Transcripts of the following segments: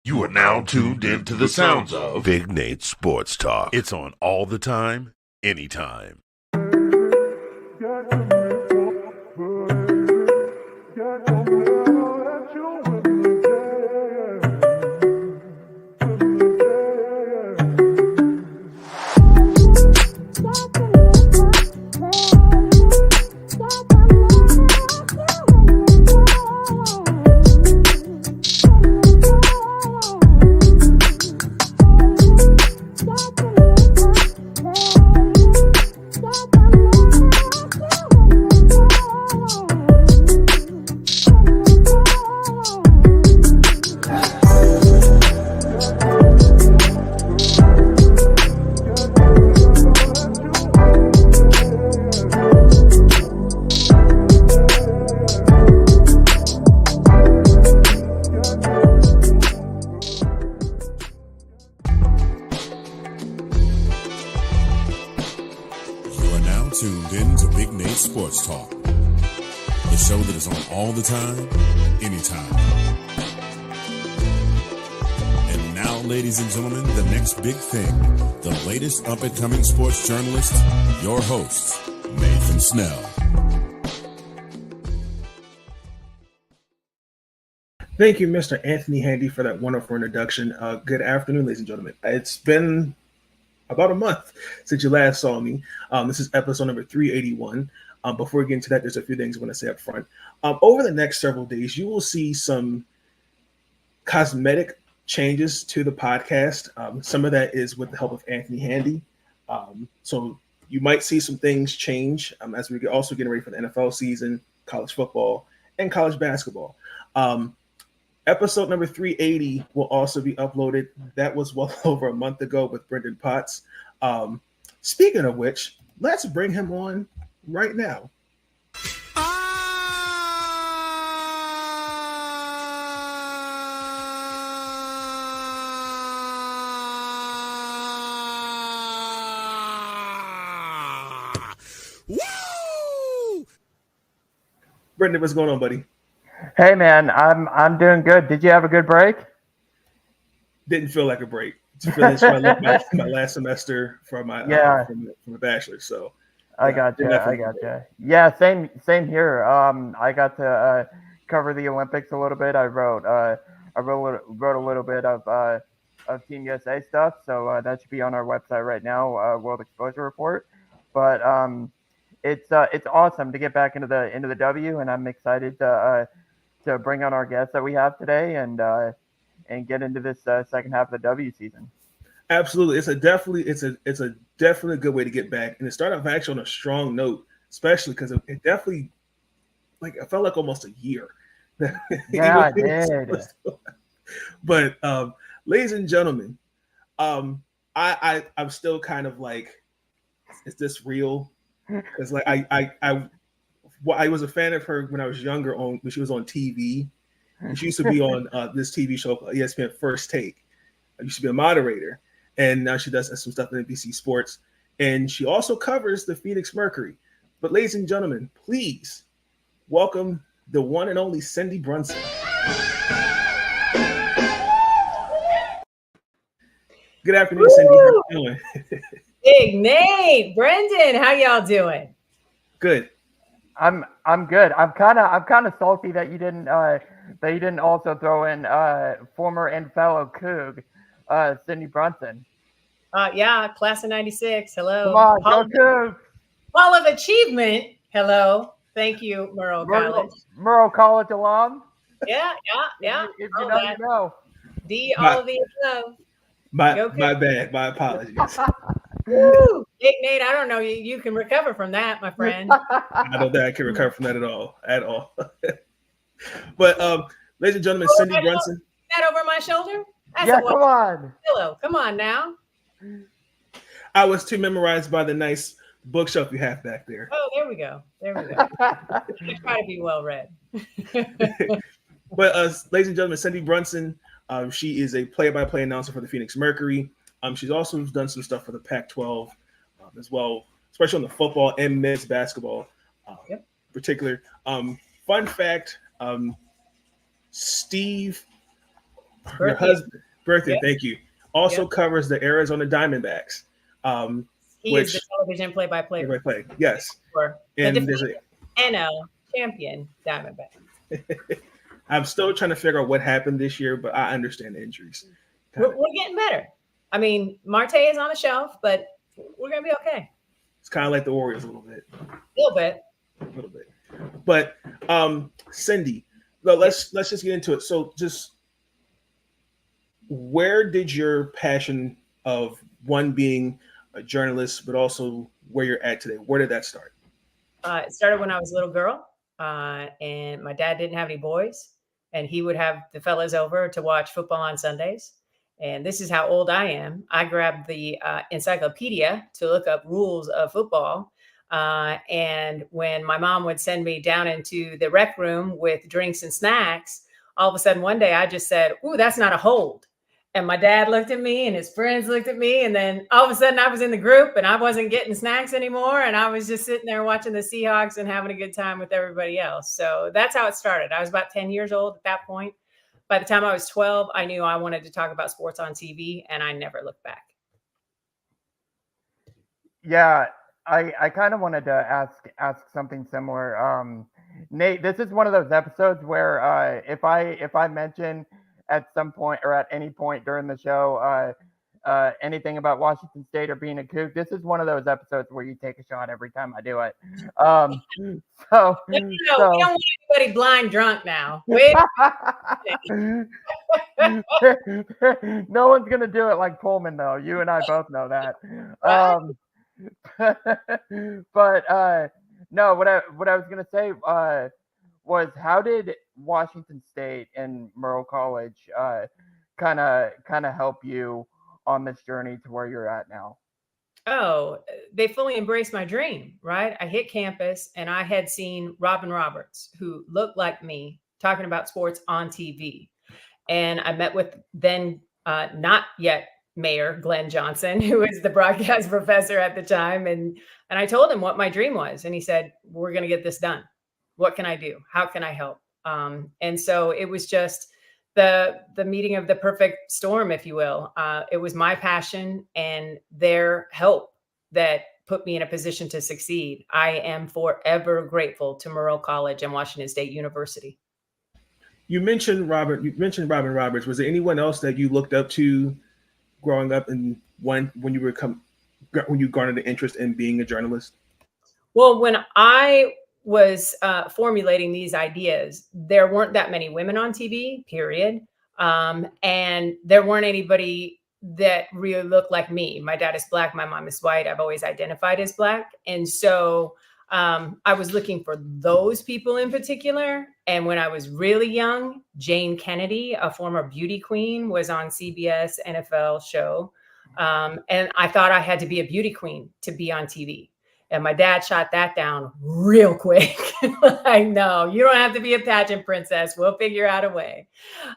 You are now tuned into the sounds of Big Nate Sports Talk. It's on all the time, anytime. Tuned in to Big Nate Sports Talk, the show that is on all the time, anytime. And now, ladies and gentlemen, the next big thing, the latest up-and-coming sports journalist, your host, Nathan Snell. Thank you, Mr. Anthony Handy, for that wonderful introduction. Good afternoon, ladies and gentlemen. It's been about a month since you last saw me. This is episode number 381. Before we get into that, there's a few things I want to say up front. Over the next several days, you will see some cosmetic changes to the podcast. Some of that is with the help of Anthony Handy. So you might see some things change as we also getting ready for the NFL season, college football, and college basketball. Episode number 380 will also be uploaded. That was well over a month ago with Brendan Potts. Speaking of which, let's bring him on right now. Woo! Brendan, what's going on, buddy? Hey man, I'm doing good. Did you have a good break? Didn't feel like a break. My last semester for my from the bachelor's. So I got you. Yeah, same here. I got to cover the Olympics a little bit. I wrote a little bit of Team USA stuff. So that should be on our website right now, World Exposure Report. But it's awesome to get back into the W, and I'm excited to bring on our guests that we have today and get into this second half of the W season. Absolutely, it's a definitely good way to get back, and it started off actually on a strong note, especially because it definitely it felt like almost a year. Yeah, it did. But ladies and gentlemen, I'm still kind of like, is this real? Because I was a fan of her when I was younger, when she was on TV. And she used to be on this TV show, ESPN First Take. I used to be a moderator, and now she does some stuff on NBC Sports. And she also covers the Phoenix Mercury. But ladies and gentlemen, please welcome the one and only Cindy Brunson. Good afternoon, Cindy. How you doing? Big Nate, Brenden, how y'all doing? Good. I'm good. I'm kind of salty that you didn't also throw in former and fellow Coug, Cindy Brunson. Yeah, class of '96. Hello. Come on, go Cougs. Hall of Achievement. Hello. Thank you, Murrow College. Murrow College alum. Yeah. If you know, you know. All of the above. My bad. My apologies. Woo! Big Nate, I don't know. You can recover from that, my friend. I don't think I can recover from that at all. But ladies and gentlemen, Cindy Brunson. That over my shoulder? Come on. Pillow. Come on now. I was too memorized by the nice bookshelf you have back there. Oh, there we go. I try to be well read. But ladies and gentlemen, Cindy Brunson, she is a play-by-play announcer for the Phoenix Mercury. She's also done some stuff for the Pac-12 as well, especially on the football and men's basketball in particular. Fun fact, Steve Your husband, birthday, Yep. thank you. Also covers the Arizona Diamondbacks. He is the television play-by-play. Yes. For and the there's a NL champion Diamondback. I'm still trying to figure out what happened this year, but I understand the injuries. We're getting better. I mean, Marte is on the shelf, but we're going to be okay. It's kind of like the Warriors a little bit. A little bit. But Cindy, let's just get into it. So just where did your passion of one being a journalist, but also where you're at today, where did that start? It started when I was a little girl, and my dad didn't have any boys, and he would have the fellas over to watch football on Sundays. And this is how old I am. I grabbed the encyclopedia to look up rules of football. And when my mom would send me down into the rec room with drinks and snacks, all of a sudden one day I just said, "Ooh, that's not a hold." And my dad looked at me and his friends looked at me. And then all of a sudden I was in the group and I wasn't getting snacks anymore. And I was just sitting there watching the Seahawks and having a good time with everybody else. So that's how it started. I was about 10 years old at that point. By the time I was 12, I knew I wanted to talk about sports on TV, and I never looked back. Yeah, I kind of wanted to ask something similar. Nate, this is one of those episodes where if I mention at some point or at any point during the show anything about Washington State or being a kook, this is one of those episodes where you take a shot every time I do it. We don't want anybody blind drunk now. Wait. No one's gonna do it like Pullman though. You and I both know that. But no, what I was gonna say was how did Washington State and Merle College kind of help you on this journey to where you're at now? Oh, they fully embraced my dream, right? I hit campus and I had seen Robin Roberts, who looked like me, talking about sports on TV. And I met with then not yet Mayor Glenn Johnson, who was the broadcast professor at the time. And I told him what my dream was. And he said, "We're going to get this done. What can I do? How can I help?" And so it was just the meeting of the perfect storm, if you will. It was my passion and their help that put me in a position to succeed. I am forever grateful to Merle College and Washington State University. You mentioned Robin Roberts. Was there anyone else that you looked up to growing up, and when you garnered the interest in being a journalist? Well, when I was formulating these ideas, there weren't that many women on TV, period. And there weren't anybody that really looked like me. My dad is Black. My mom is white. I've always identified as Black. And so I was looking for those people in particular. And when I was really young, Jane Kennedy, a former beauty queen, was on CBS NFL show. And I thought I had to be a beauty queen to be on TV. And my dad shot that down real quick. Like, no, you don't have to be a pageant princess. We'll figure out a way.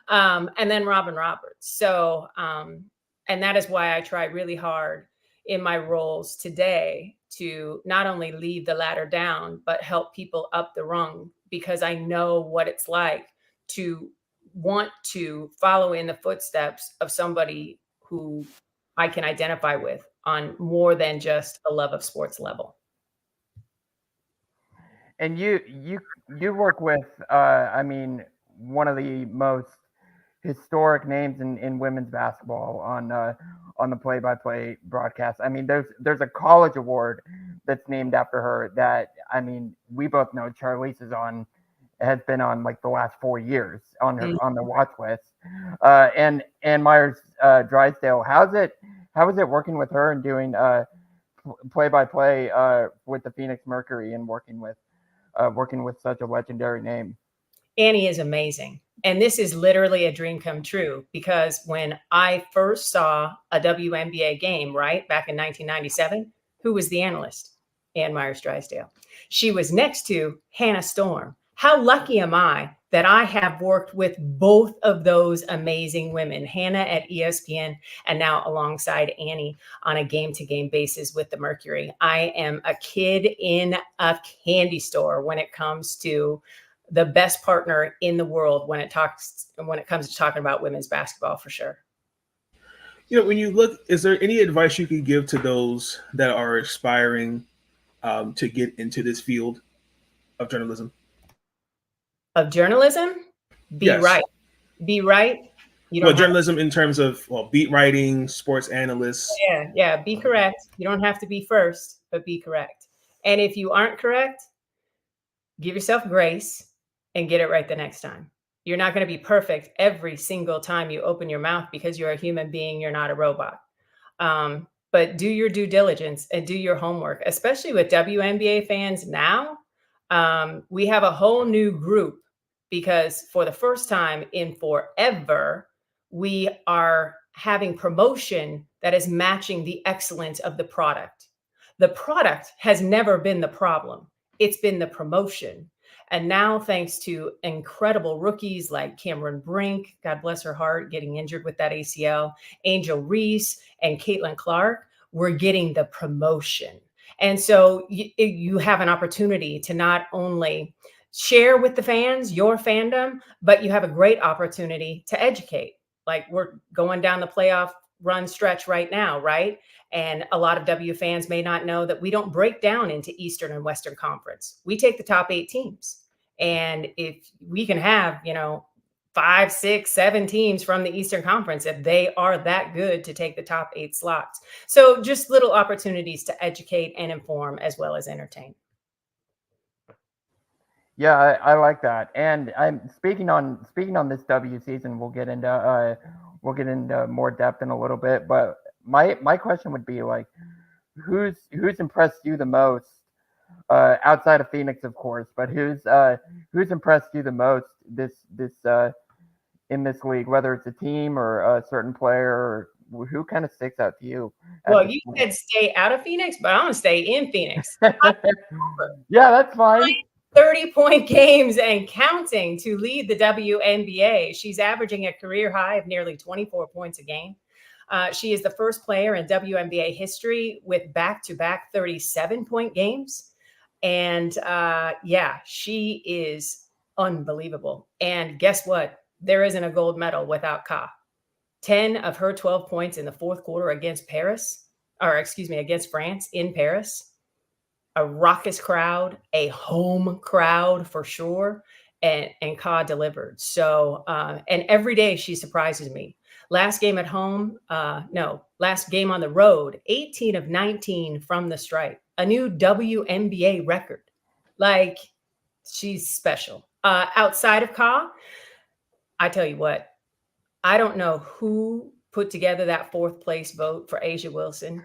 And then Robin Roberts. So, and that is why I try really hard in my roles today to not only lead the ladder down, but help people up the rung, because I know what it's like to want to follow in the footsteps of somebody who I can identify with on more than just a love of sports level. And you work with, I mean, one of the most historic names in women's basketball on the play-by-play broadcast. I mean, there's a college award that's named after her that, I mean, we both know Charlize has been on like the last 4 years on her on the watch list. And Myers Drysdale, how is it working with her and doing play-by-play with the Phoenix Mercury and working with such a legendary name? Annie is amazing. And this is literally a dream come true, because when I first saw a WNBA game, right, back in 1997, who was the analyst? Ann Myers Drysdale. She was next to Hannah Storm. How lucky am I that I have worked with both of those amazing women, Hannah at ESPN and now alongside Annie on a game-to-game basis with the Mercury. I am a kid in a candy store when it comes to the best partner in the world when it comes to talking about women's basketball, for sure. When you look, is there any advice you could give to those that are aspiring to get into this field of journalism? Be Yes. right. Be right. Journalism in terms of beat writing, sports analysts. Yeah. Be correct. You don't have to be first, but be correct. And if you aren't correct, give yourself grace and get it right the next time. You're not going to be perfect every single time you open your mouth because you're a human being. You're not a robot. But do your due diligence and do your homework, especially with WNBA fans now. We have a whole new group because for the first time in forever, we are having promotion that is matching the excellence of the product. The product has never been the problem. It's been the promotion. And now, thanks to incredible rookies like Cameron Brink, God bless her heart, getting injured with that ACL, Angel Reese, and Caitlin Clark, we're getting the promotion. And so you have an opportunity to not only share with the fans your fandom, but you have a great opportunity to educate. Like we're going down the playoff run stretch right now, right? And a lot of W fans may not know that we don't break down into Eastern and Western Conference. We take the top 8 teams. And if we can have, 5, 6, 7 teams from the Eastern Conference, if they are that good to take the top 8 slots. So just little opportunities to educate and inform as well as entertain. Yeah, I like that. And I'm speaking on this W season. We'll get into more depth in a little bit. But my question would be like, who's impressed you the most outside of Phoenix, of course? But who's impressed you the most this in this league, whether it's a team or a certain player? Or who kind of sticks out to you? Well, you said stay out of Phoenix, but I'm gonna stay in Phoenix. Yeah, that's fine. 30-point games and counting to lead the WNBA. She's averaging a career high of nearly 24 points a game. She is the first player in WNBA history with back-to-back 37-point games. And she is unbelievable. And guess what? There isn't a gold medal without Ka. 10 of her 12 points in the fourth quarter against France in Paris. A raucous crowd, a home crowd for sure, and Ka delivered. So, and every day she surprises me. Last game on the road, 18 of 19 from the stripe, a new WNBA record. Like, she's special. Outside of Ka, I tell you what, I don't know who put together that 4th place vote for A'ja Wilson.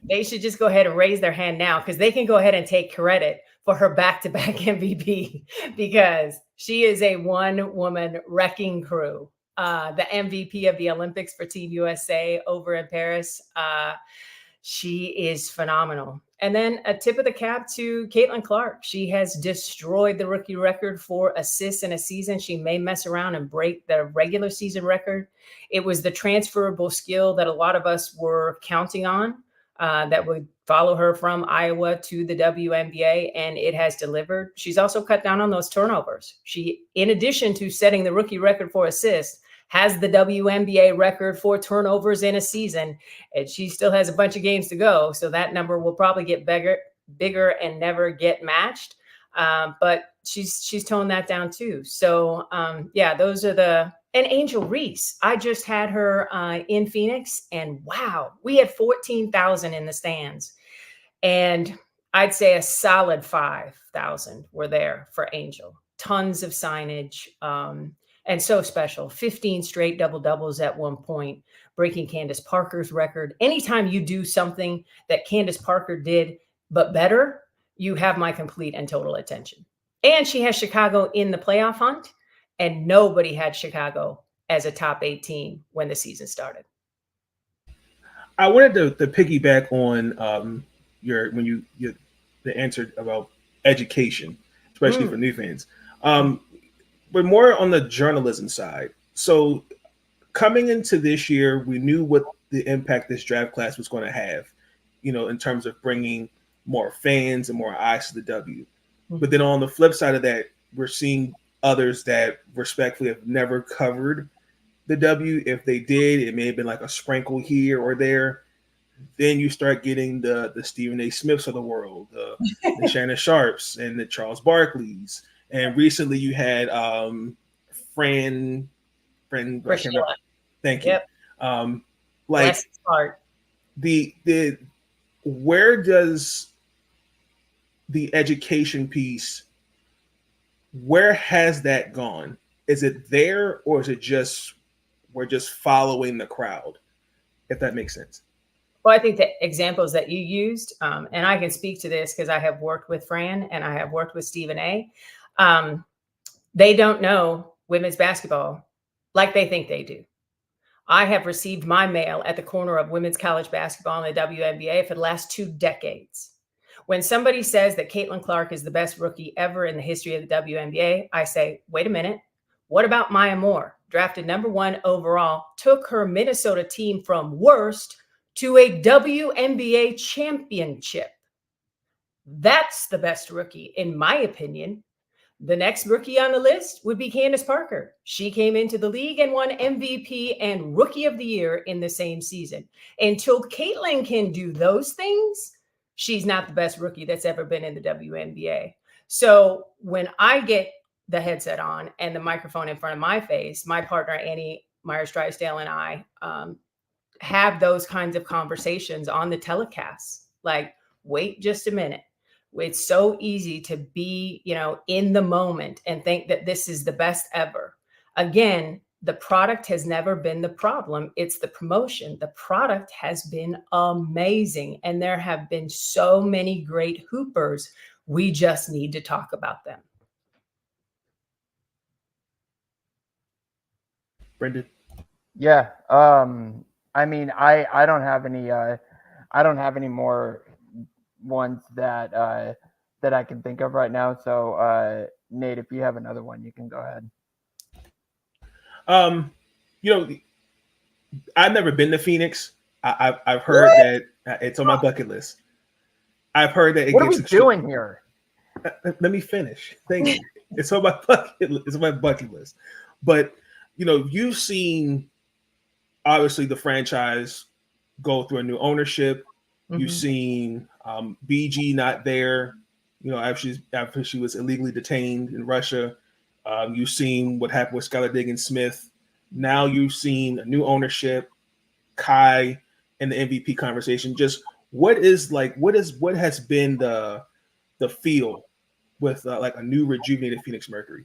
They should just go ahead and raise their hand now because they can go ahead and take credit for her back-to-back MVP because she is a one-woman wrecking crew. The MVP of the Olympics for Team USA over in Paris. She is phenomenal. And then a tip of the cap to Caitlin Clark. She has destroyed the rookie record for assists in a season. She may mess around and break the regular season record. It was the transferable skill that a lot of us were counting on. That would follow her from Iowa to the WNBA, and it has delivered. She's also cut down on those turnovers. She, in addition to setting the rookie record for assists, has the WNBA record for turnovers in a season, and she still has a bunch of games to go. So that number will probably get bigger and never get matched. But she's toned that down too. So those are and Angel Reese. I just had her in Phoenix, and wow, we had 14,000 in the stands, and I'd say a solid 5,000 were there for Angel. Tons of signage. And so special. 15 straight double-doubles at one point, breaking Candace Parker's record. Anytime you do something that Candace Parker did, but better, you have my complete and total attention. And she has Chicago in the playoff hunt, and nobody had Chicago as a top 8 team when the season started. I wanted to piggyback on the answer about education, especially for new fans. But more on the journalism side. So coming into this year, we knew what the impact this draft class was going to have, in terms of bringing more fans and more eyes to the W. But then on the flip side of that, we're seeing others that respectfully have never covered the W. If they did, it may have been like a sprinkle here or there. Then you start getting the Stephen A. Smiths of the world, the Shannon Sharps and the Charles Barkleys. And recently you had Fran thank you. Yep. Like the where does the education piece, where has that gone? Is it there, or is it just we're just following the crowd, if that makes sense? Well, I think the examples that you used, and I can speak to this because I have worked with Fran and I have worked with Stephen A. They don't know women's basketball like they think they do. I have received my mail at the corner of women's college basketball in the WNBA for the last 2 decades. When somebody says that Caitlin Clark is the best rookie ever in the history of the WNBA, I say, wait a minute. What about Maya Moore? Drafted number 1 overall, took her Minnesota team from worst to a WNBA championship. That's the best rookie, in my opinion. The next rookie on the list would be Candace Parker. She came into the league and won MVP and Rookie of the Year in the same season. Until Caitlin can do those things, she's not the best rookie that's ever been in the WNBA. So when I get the headset on and the microphone in front of my face, my partner, Annie Myers-Drysdale, and I have those kinds of conversations on the telecasts. Like, wait just a minute. It's so easy to be, in the moment and think that this is the best ever. Again, the product has never been the problem. It's the promotion. The product has been amazing. And there have been so many great hoopers. We just need to talk about them. Brenden? Yeah. I mean, I don't have any more ones that I can think of right now. So Nate, if you have another one, you can go ahead. I've never been to Phoenix. I've heard that it's on my bucket list. I've heard that. What are we doing here? Let me finish. Thank you. It's on my bucket list. It's on my bucket list. But you've seen obviously the franchise go through a new ownership. Mm-hmm. You've seen BG not there, after she was illegally detained in Russia. You've seen what happened with Skylar Diggins-Smith. Now you've seen a new ownership, Kai, and the MVP conversation. Just what has been the feel with like a new rejuvenated Phoenix Mercury?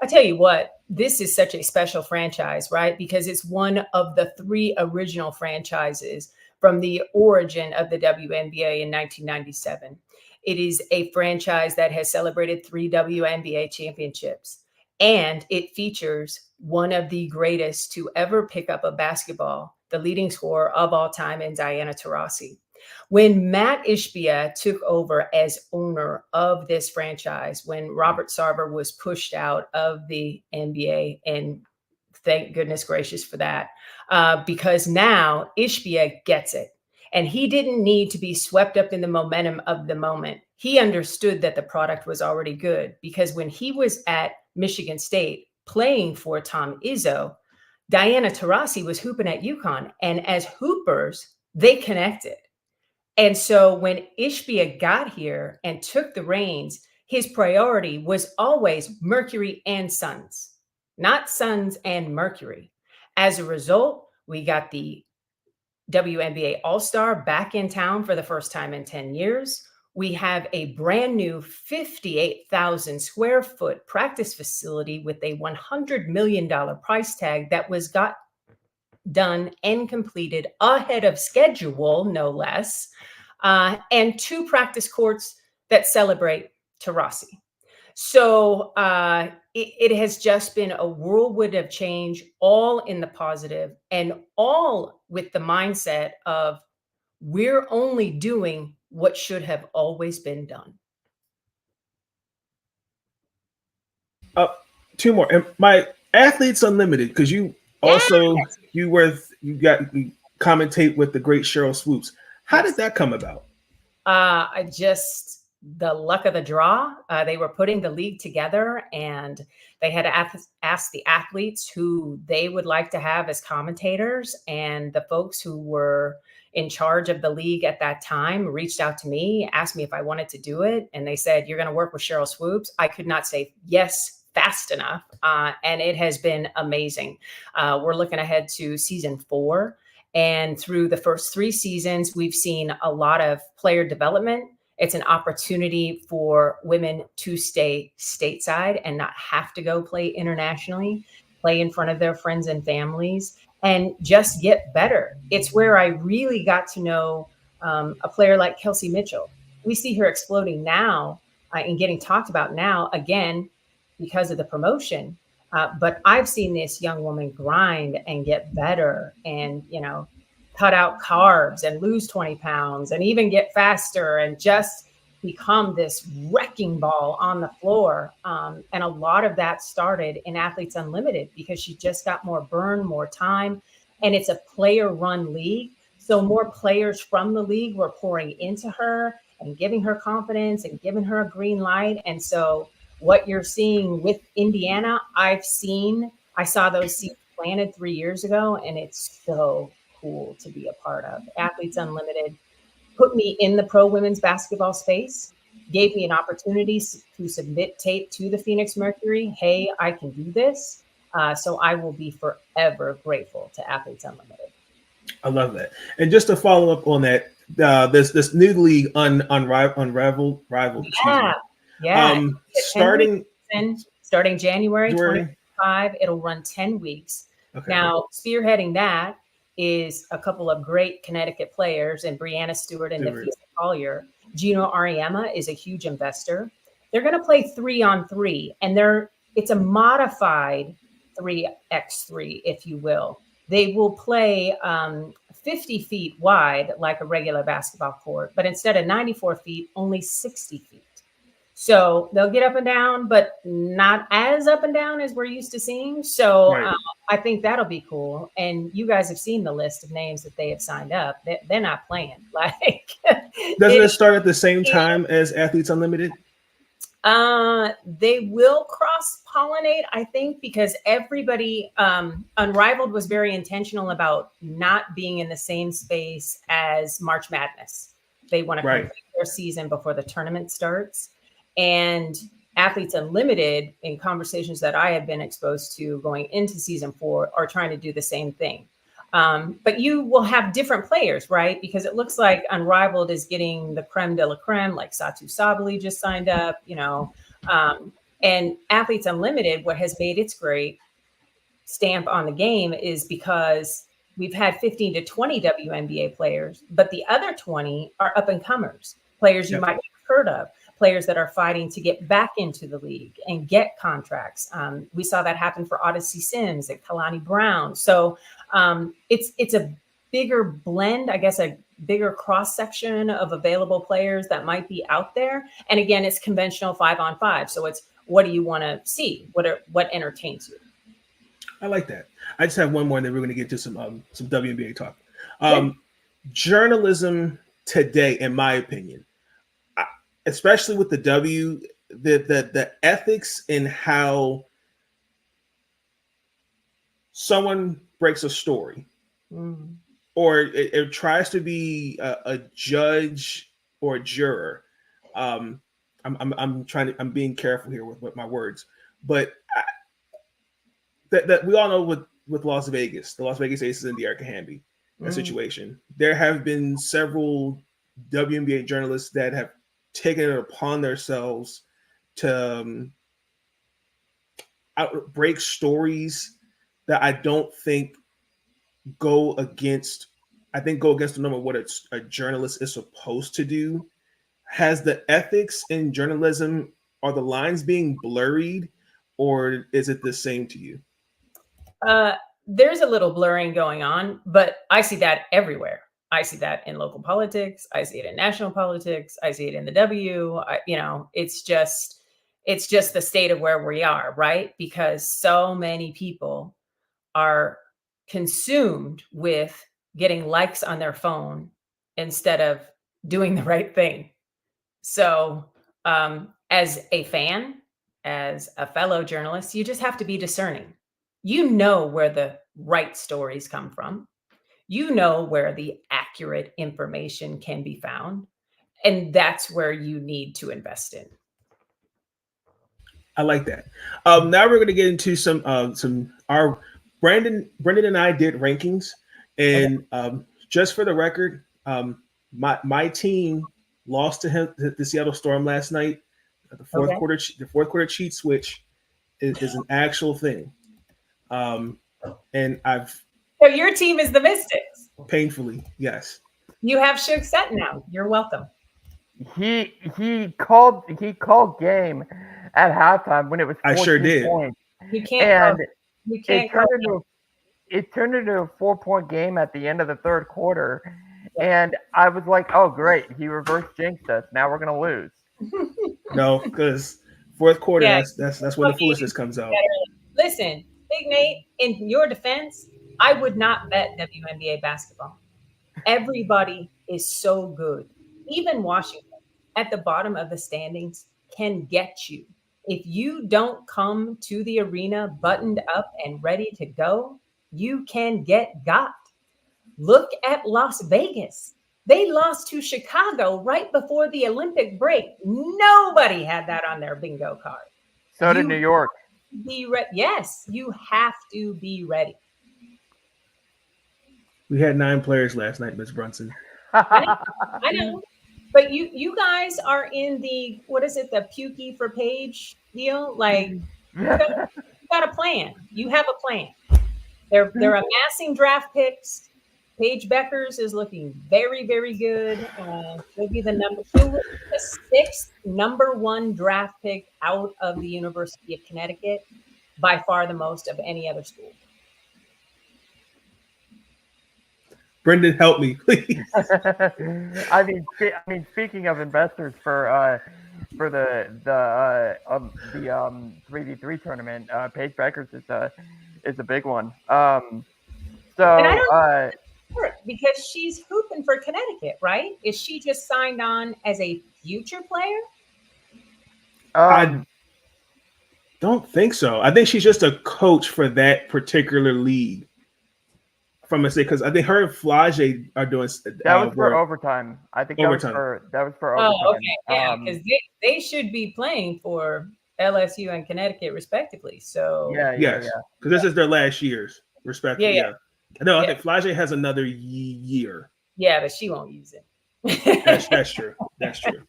I tell you what, this is such a special franchise, right? Because it's one of the 3 original franchises from the origin of the WNBA in 1997. It is a franchise that has celebrated 3 WNBA championships, and it features one of the greatest to ever pick up a basketball, the leading scorer of all time, in Diana Taurasi. When Matt Ishbia took over as owner of this franchise, when Robert Sarver was pushed out of the NBA, and thank goodness gracious for that, because now Ishbia gets it. And he didn't need to be swept up in the momentum of the moment. He understood that the product was already good, because when he was at Michigan State playing for Tom Izzo, Diana Taurasi was hooping at UConn. And as hoopers, they connected. And so when Ishbia got here and took the reins, his priority was always Mercury and Suns, not Suns and Mercury. As a result, we got the WNBA All-Star back in town for the first time in 10 years. We have a brand new 58,000 square foot practice facility with a $100 million price tag that was got done and completed ahead of schedule, no less, and 2 practice courts that celebrate Taurasi. So it has just been a whirlwind of change, all in the positive, and all with the mindset of we're only doing what should have always been done. 2 more. And my Athletes Unlimited, because you also you commentate with the great Cheryl Swoops. How did that come about? I just the luck of the draw. They were putting the league together, and they had to ask the athletes who they would like to have as commentators. And the folks who were in charge of the league at that time reached out to me, asked me if I wanted to do it. And they said, "You're going to work with Cheryl Swoops." I could not say yes fast enough. And it has been amazing. We're looking ahead to season 4. And through the first 3 seasons, we've seen a lot of player development. It's an opportunity for women to stay stateside and not have to go play internationally, play in front of their friends and families, and just get better. It's where I really got to know a player like Kelsey Mitchell. We see her exploding now and getting talked about now, again, because of the promotion. But I've seen this young woman grind and get better and, cut out carbs and lose 20 pounds and even get faster and just become this wrecking ball on the floor. And a lot of that started in Athletes Unlimited because she just got more burn, more time. And it's a player-run league. So more players from the league were pouring into her and giving her confidence and giving her a green light. And so what you're seeing with Indiana, I saw those seeds planted 3 years ago, and it's so cool to be a part of. Athletes Unlimited put me in the pro women's basketball space, gave me an opportunity to submit tape to the Phoenix Mercury. Hey, I can do this. So I will be forever grateful to Athletes Unlimited. I love that. And just to follow up on that, this new league, Unrivaled. Yeah. Starting January 25, it'll run 10 weeks. Okay. Now, spearheading that is a couple of great Connecticut players, and Brianna Stewart and Nafisa Collier. Gino Ariema is a huge investor. They're going to play 3-on-3, and it's a modified 3x3, if you will. They will play 50 feet wide like a regular basketball court, but instead of 94 feet, only 60 feet. So they'll get up and down, but not as up and down as we're used to seeing. So right. I think that'll be cool. And you guys have seen the list of names that they have signed up. They're not playing. Doesn't it start at the same time as Athletes Unlimited? They will cross-pollinate, I think, because everybody, Unrivaled was very intentional about not being in the same space as March Madness. They want to complete their season before the tournament starts. And Athletes Unlimited, in conversations that I have been exposed to going into season 4, are trying to do the same thing. But you will have different players, right? Because it looks like Unrivaled is getting the creme de la creme, like Satu Sabali just signed up, and Athletes Unlimited, what has made its great stamp on the game is because we've had 15 to 20 WNBA players, but the other 20 are up and comers, players you might have heard of, players that are fighting to get back into the league and get contracts. We saw that happen for Odyssey Sims and Kalani Brown. So it's a bigger blend, I guess, a bigger cross section of available players that might be out there. And again, it's conventional 5-on-5. So it's, what do you want to see? What entertains you? I like that. I just have one more, and then we're going to get to some WNBA talk. Journalism today, in my opinion, especially with the ethics in how someone breaks a story, or it tries to be a judge or a juror. I'm being careful here with my words, but that we all know with Las Vegas, the Las Vegas Aces and the Erica Hamby situation. There have been several WNBA journalists that have taken it upon themselves to break stories that I don't think go against the number of what a journalist is supposed to do. Has the ethics in journalism, are the lines being blurred, or is it the same to you? There's a little blurring going on, but I see that everywhere. I see that in local politics. I see it in national politics. I see it in the W. It's just the state of where we are, right? Because so many people are consumed with getting likes on their phone instead of doing the right thing. So As a fan, as a fellow journalist, you just have to be discerning. You know where the right stories come from. You know where the accurate information can be found. And that's where you need to invest in. I like that. Now we're going to get into some our Brenden and I did rankings, and just for the record, my team lost to the Seattle Storm last night. The fourth quarter cheat switch is an actual thing, and I've So your team is the Mystics. Painfully, yes. You have Suge Set now. You're welcome. He called game at halftime when it was 14 I sure did. points. You can't. It turned into a 4-point game at the end of the third quarter, and I was like, "Oh, great! He reverse jinxed us. Now we're gonna lose." No, because fourth quarter, that's when the foolishness comes out. Listen, Big Nate, in your defense, I would not bet WNBA basketball. Everybody is so good. Even Washington, at the bottom of the standings, can get you. If you don't come to the arena buttoned up and ready to go, you can get got. Look at Las Vegas. They lost to Chicago right before the Olympic break. Nobody had that on their bingo card. So did New York. Yes, you have to be ready. We had 9 players last night, Ms. Brunson. I know. But you guys are in the, what is it, the Pukey for Page deal? Like, you got a plan. You have a plan. They're amassing draft picks. Paige Beckers is looking very, very good. She'll be the 6th number 1 draft pick out of the University of Connecticut, by far the most of any other school. Brenden, help me, please. I mean, speaking of investors for the 3v3 tournament, Paige Beckers is a big one. Because she's hooping for Connecticut, right? Is she just signed on as a future player? I don't think so. I think she's just a coach for that particular league. From a say, because I think her and Flage are doing that was for overtime. I think that was for overtime. Oh, okay, yeah, because they should be playing for LSU and Connecticut respectively. So because this is their last years, respectively. Yeah. No, I think Flage has another year. Yeah, but she won't use it. That's true. That's true.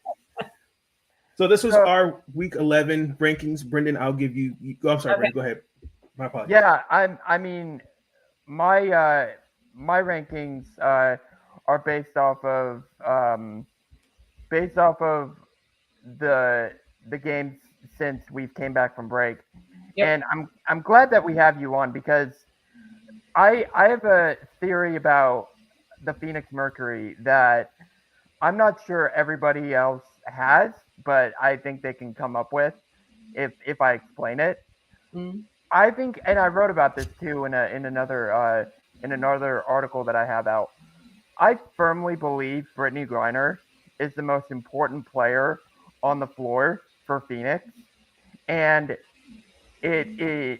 So this was our week 11 rankings. Brenden, I'll give you. I'm sorry, Brenden, go ahead. My apologies. Yeah, I mean. My rankings are based off of the games since we've came back from break, and I'm glad that we have you on because I have a theory about the Phoenix Mercury that I'm not sure everybody else has, but I think they can come up with if I explain it. Mm-hmm. I think, and I wrote about this too in another article that I have out. I firmly believe Brittany Griner is the most important player on the floor for Phoenix, and the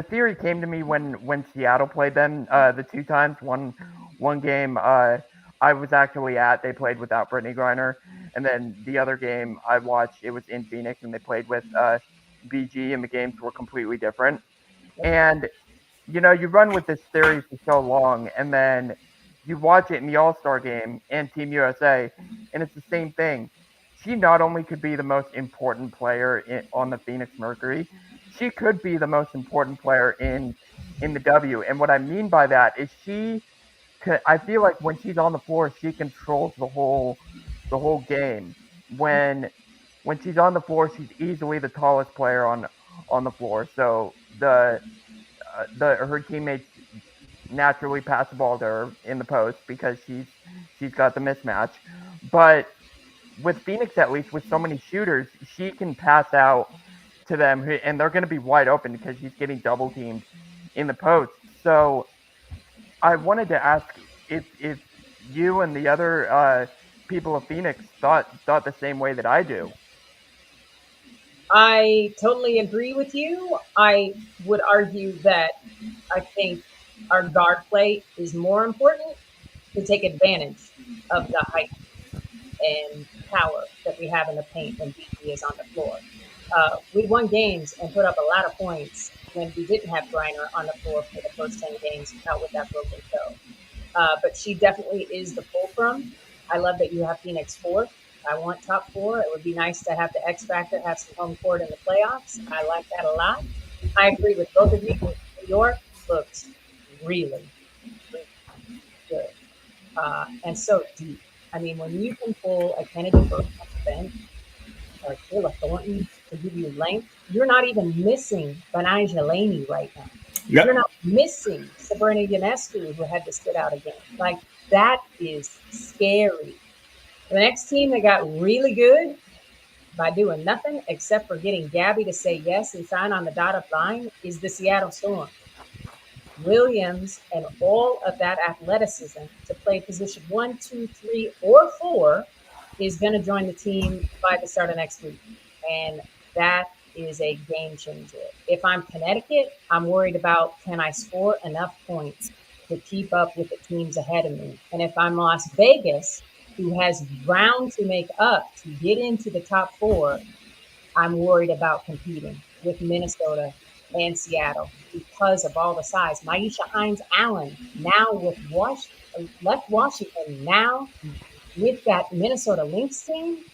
theory came to me when Seattle played them the 2 times. One game I was actually at. They played without Brittany Griner, and then the other game I watched, it was in Phoenix, and they played with BG, and the games were completely different. And you run with this theory for so long, and then you watch it in the All-Star game and Team USA, and it's the same thing. She not only could be the most important player on the Phoenix Mercury, she could be the most important player in the W. And what I mean by that is I feel like when she's on the floor, she controls the whole game. When she's on the floor, she's easily the tallest player on the floor. So her teammates naturally pass the ball to her in the post because she's got the mismatch. But with Phoenix, at least with so many shooters, she can pass out to them, and they're going to be wide open because she's getting double teamed in the post. So I wanted to ask if you and the other people of Phoenix thought the same way that I do. I totally agree with you. I would argue that I think our guard play is more important to take advantage of the height and power that we have in the paint when BG is on the floor. We won games and put up a lot of points when we didn't have Griner on the floor for the first 10 games out with that broken toe. But she definitely is the fulcrum. I love that you have Phoenix fourth. I want top four. It would be nice to have the X Factor, have some home court in the playoffs. I like that a lot. I agree with both of you. New York looks really, really good and so deep. I mean, when you can pull a Kennedy Burke off the bench or Kayla Thornton to give you length, you're not even missing Benija Laney right now. Yep. You're not missing Sabrina Ionescu, who had to sit out again. Like, that is scary. The next team that got really good by doing nothing except for getting Gabby to say yes and sign on the dotted line is the Seattle Storm. Williams and all of that athleticism to play position 1, 2, 3, or 4 is going to join the team by the start of next week. And that is a game changer. If I'm Connecticut, I'm worried about, can I score enough points to keep up with the teams ahead of me? And if I'm Las Vegas, who has ground to make up to get into the top 4, I'm worried about competing with Minnesota and Seattle because of all the size. Maisha Hines-Allen now with left Washington, now with that Minnesota Lynx team.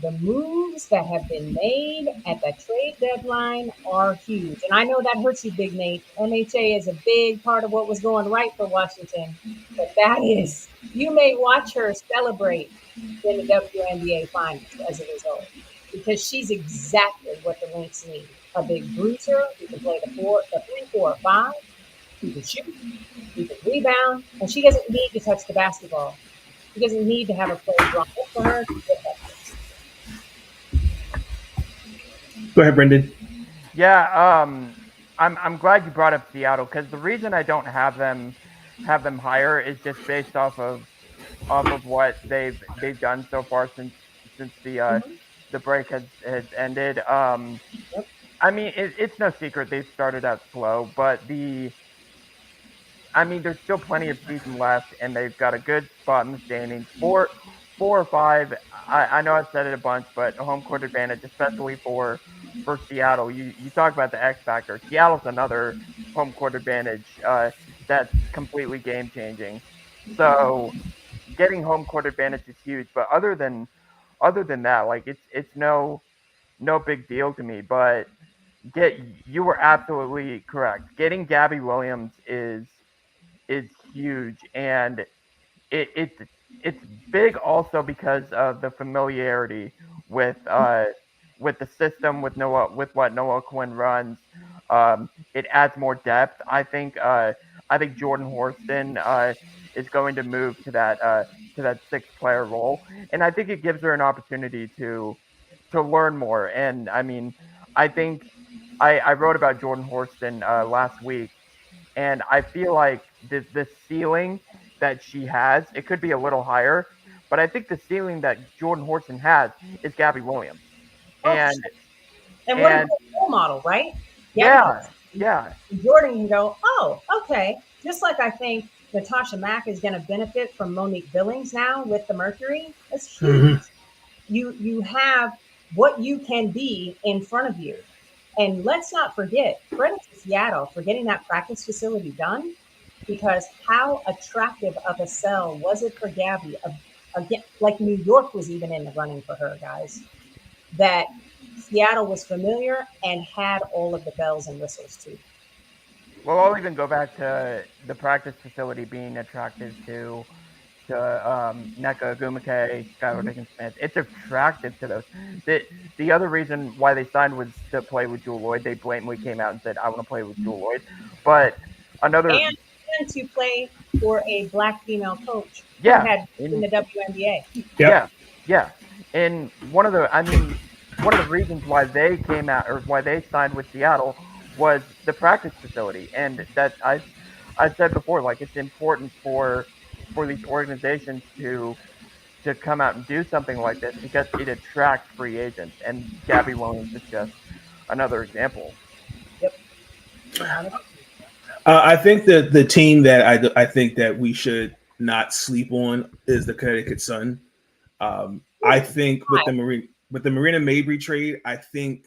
The moves that have been made at the trade deadline are huge. And I know that hurts you, Big Nate. MHA is a big part of what was going right for Washington. But that is, you may watch her celebrate in the WNBA finals as a result, because she's exactly what the Lynx need. A big bruiser who can play the 3, 4, 5, who can shoot, who can rebound, and she doesn't need to touch the basketball. She doesn't need to have a play drawn up for her to get that. Go ahead, Brenden. Yeah, I'm glad you brought up Seattle, because the reason I don't have them higher is just based off of what they've done so far since the break has ended. I mean, it's no secret they've started out slow, but there's still plenty of season left, and they've got a good spot in the standings. 4 or 5. I know I've said it a bunch, but home court advantage, especially for Seattle. You talk about the X factor. Seattle's another home court advantage that's completely game changing. So getting home court advantage is huge. But other than that, like it's no big deal to me. But you were absolutely correct. Getting Gabby Williams is huge, and it's big also because of the familiarity with the system, with what Noah Quinn runs. It adds more depth. I think Jordan Horston is going to move to that 6th player role, and I think it gives her an opportunity to learn more. And I mean, I think I wrote about Jordan Horston last week, and I feel like the ceiling that she has, it could be a little higher, but I think the ceiling that Jordan Horston has is Gabby Williams. And what a role model, right? Yeah. Jordan can go, oh, okay. Just like I think Natasha Mack is going to benefit from Monique Billings now with the Mercury. That's huge. Mm-hmm. You have what you can be in front of you. And let's not forget, credit to Seattle for getting that practice facility done, because how attractive of a sell was it for Gabby? Again, like New York was even in the running for her, guys. That Seattle was familiar and had all of the bells and whistles too. Well, I'll even go back to the practice facility being attractive to Nneka Ogwumike, Skylar Dickens-Smith. It's attractive to those. The other reason why they signed was to play with Jewell Loyd. They blatantly came out and said, I want to play with Jewell Loyd. But another... And to play for a Black female coach who had in the WNBA. Yeah. And one of the reasons why they came out, or why they signed with Seattle, was the practice facility. And that I said before, like, it's important for these organizations to to come out and do something like this because it attracts free agents, and Gabby Williams is just another example. Yep. I think that the team that I think that we should not sleep on is the Connecticut Sun. I think with the Marina Mabrey trade, I think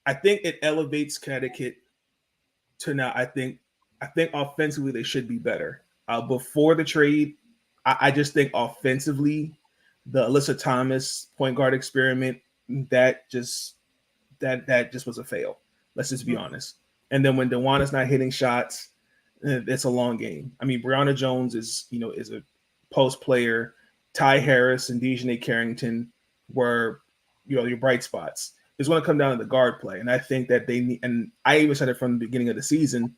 it elevates Connecticut to now. I think offensively they should be better. Before the trade, I just think offensively, the Alyssa Thomas point guard experiment that just was a fail. Let's just be honest. And then when DeWanna's not hitting shots, it's a long game. I mean, Brianna Jones is a post player. Ty Harris and Dejanay Carrington were your bright spots. It's going to come down to the guard play, and I think that they need. And I even said it from the beginning of the season.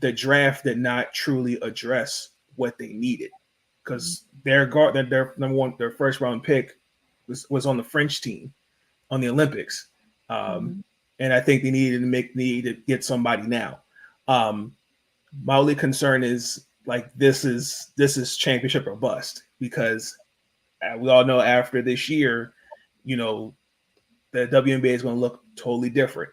The draft did not truly address what they needed because their number one, their first round pick was on the French team on the Olympics. And I think they need to get somebody now. My only concern is like this is championship or bust because we all know after this year, the WNBA is going to look totally different.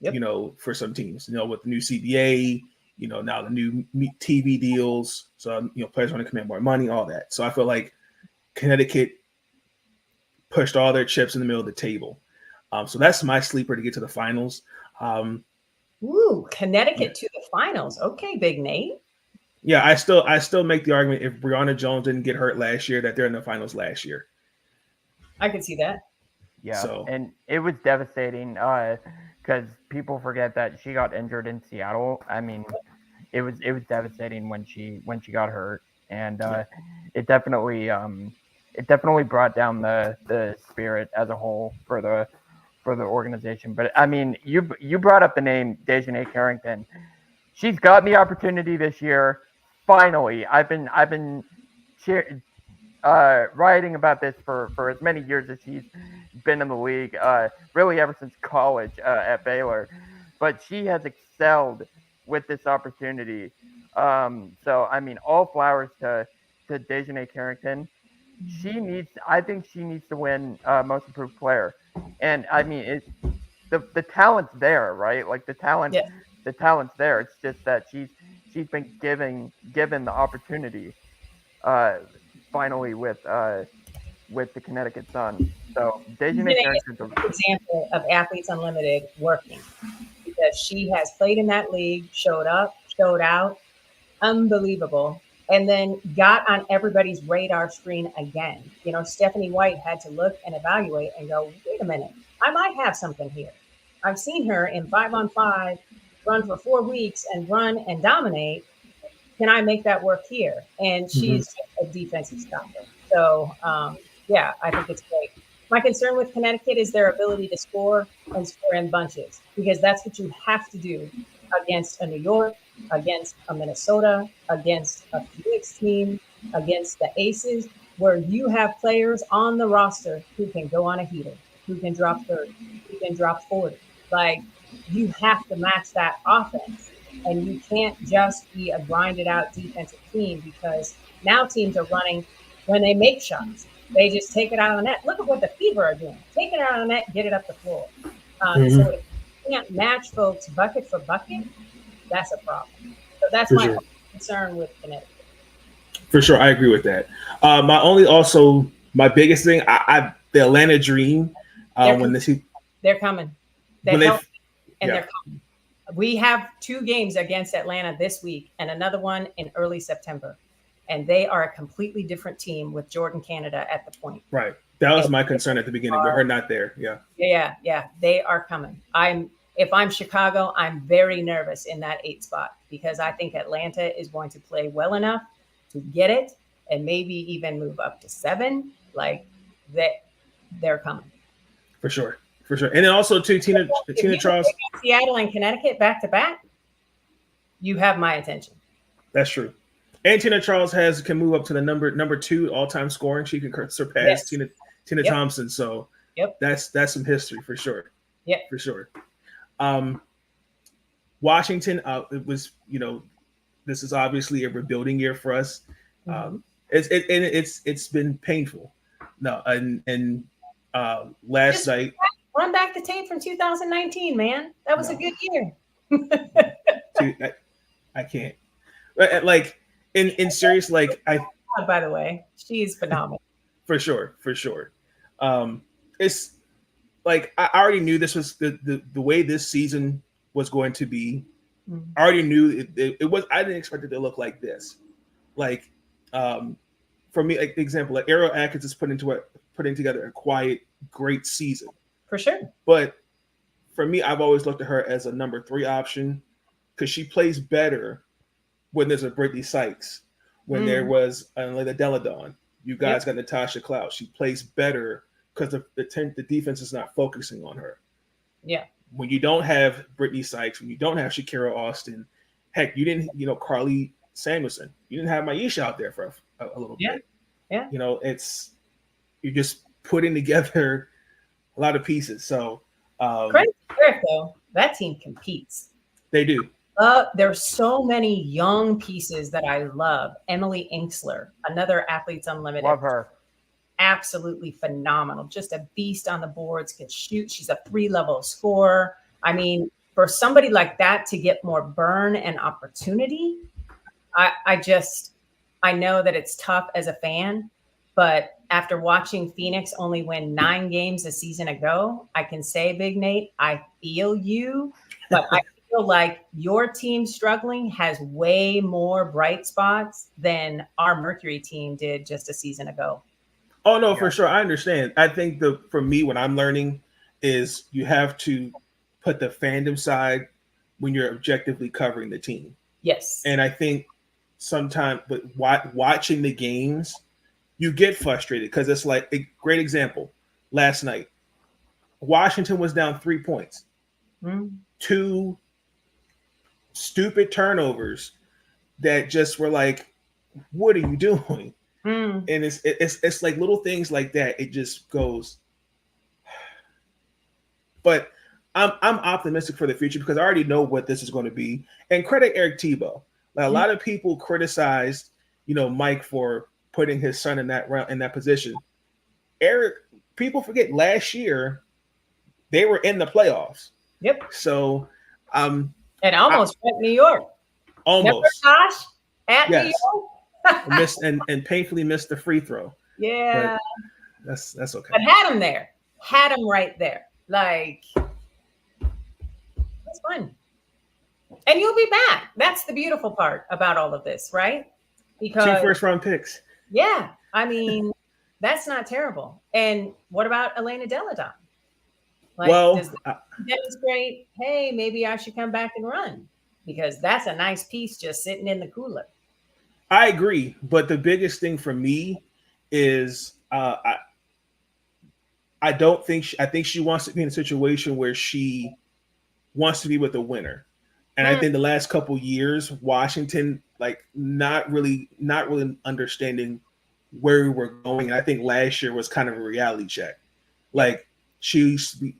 Yep. For some teams, with the new CBA, now the new TV deals, so players want to command more money, all that. So I feel like Connecticut pushed all their chips in the middle of the table. So that's my sleeper to get to the finals. Connecticut to the finals. Okay, Big Nate. Yeah, I still make the argument if Brianna Jones didn't get hurt last year that they're in the finals last year. I could see that. Yeah, and it was devastating because people forget that she got injured in Seattle. I mean, it was devastating when she got hurt, and it definitely brought down the spirit as a whole for the organization. But I mean, you brought up the name Dejanay Carrington. She's gotten the opportunity this year. Finally, I've been writing about this for as many years as she's been in the league, really ever since college at Baylor. But she has excelled with this opportunity. So I mean, all flowers to Dejanay Carrington. I think she needs to win Most Improved Player. And I mean, it's the talent's there, right? Like the talent's there. It's just that she's been given the opportunity, finally with the Connecticut Sun. So Dejanay Carrington's an example of Athletes Unlimited working because she has played in that league, showed up, showed out, unbelievable. And then got on everybody's radar screen again. Stephanie White had to look and evaluate and go, wait a minute, I might have something here. I've seen her in 5-on-5 run for 4 weeks and run and dominate. Can I make that work here? And she's just a defensive stopper. So, I think it's great. My concern with Connecticut is their ability to score and score in bunches because that's what you have to do against a New York, against a Minnesota, against a Phoenix team, against the Aces, where you have players on the roster who can go on a heater, who can drop 30, who can drop 40. Like, you have to match that offense. And you can't just be a grinded out defensive team because now teams are running when they make shots. They just take it out of the net. Look at what the Fever are doing. Take it out of the net, get it up the floor. So if you can't match folks bucket for bucket, that's a problem. So that's my concern with Connecticut. For sure, I agree with that. My biggest thing, the Atlanta Dream. They're coming. They're coming. We have 2 games against Atlanta this week and another one in early September. And they are a completely different team with Jordan Canada at the point. Right. That was my concern at the beginning, with her not there. Yeah. Yeah. They are coming. If I'm Chicago, I'm very nervous in that 8 spot because I think Atlanta is going to play well enough to get it and maybe even move up to 7. Like they're coming. For sure. And then also too, Tina Charles. Seattle and Connecticut back to back. You have my attention. That's true. And Tina Charles can move up to the number 2 all-time scoring. She can surpass Tina Thompson. So that's some history for sure. Yeah, for sure. Washington, it was, this is obviously a rebuilding year for us. It's been painful. No, and last night, run back the tape from 2019, man. That was a good year. I can't. Like in serious, like by the way, she's phenomenal. For sure. It's like I already knew this was the way this season was going to be. I already knew it was. I didn't expect it to look like this. Like, for me, like the example, like Ariel Atkins is putting together a quiet, great season for sure. But for me, I've always looked at her as a number 3 option because she plays better when there's a Brittany Sykes, when there was Elena Deladon. You guys got Natasha Cloud. She plays better because the defense is not focusing on her. Yeah. When you don't have Brittany Sykes, when you don't have Shakira Austin, heck, you didn't, Carly Samuelson. You didn't have Maisha out there for a little bit. Yeah. You're just putting together a lot of pieces. So credit to Eric, though. That team competes. They do. There's so many young pieces that I love. Emily Inksler, another Athletes Unlimited. Love her. Absolutely phenomenal. Just a beast on the boards, can shoot. She's a 3-level scorer. I mean, for somebody like that to get more burn and opportunity, I know that it's tough as a fan, but after watching Phoenix only win 9 games a season ago, I can say, Big Nate, I feel you, but I feel like your team struggling has way more bright spots than our Mercury team did just a season ago. Oh, no, for sure. I understand. I think for me, what I'm learning is you have to put the fandom side when you're objectively covering the team. Yes. And I think sometimes, but watching the games, you get frustrated because it's like a great example. Last night, Washington was down 3 points. 2 stupid turnovers that just were like, what are you doing? And it's like little things like that. It just goes. But I'm optimistic for the future because I already know what this is going to be. And credit Eric Tebow. Like, a lot of people criticized, Mike for putting his son in that position. Eric, people forget last year they were in the playoffs. Yep. So, and almost at New York. Almost. Remember, Josh, at New York. Missed and painfully missed the free throw. Yeah. But that's okay. But had him there. Had him right there. Like, that's fun. And you'll be back. That's the beautiful part about all of this, right? Because 2 first-round picks. Yeah. I mean, that's not terrible. And what about Elena Deladon? Like, does that demonstrate, hey, maybe I should come back and run? Because that's a nice piece just sitting in the cooler. I agree, but the biggest thing for me is I think she wants to be in a situation where she wants to be with a winner. And I think the last couple years, Washington, like not really understanding where we were going. And I think last year was kind of a reality check. Like, she used to be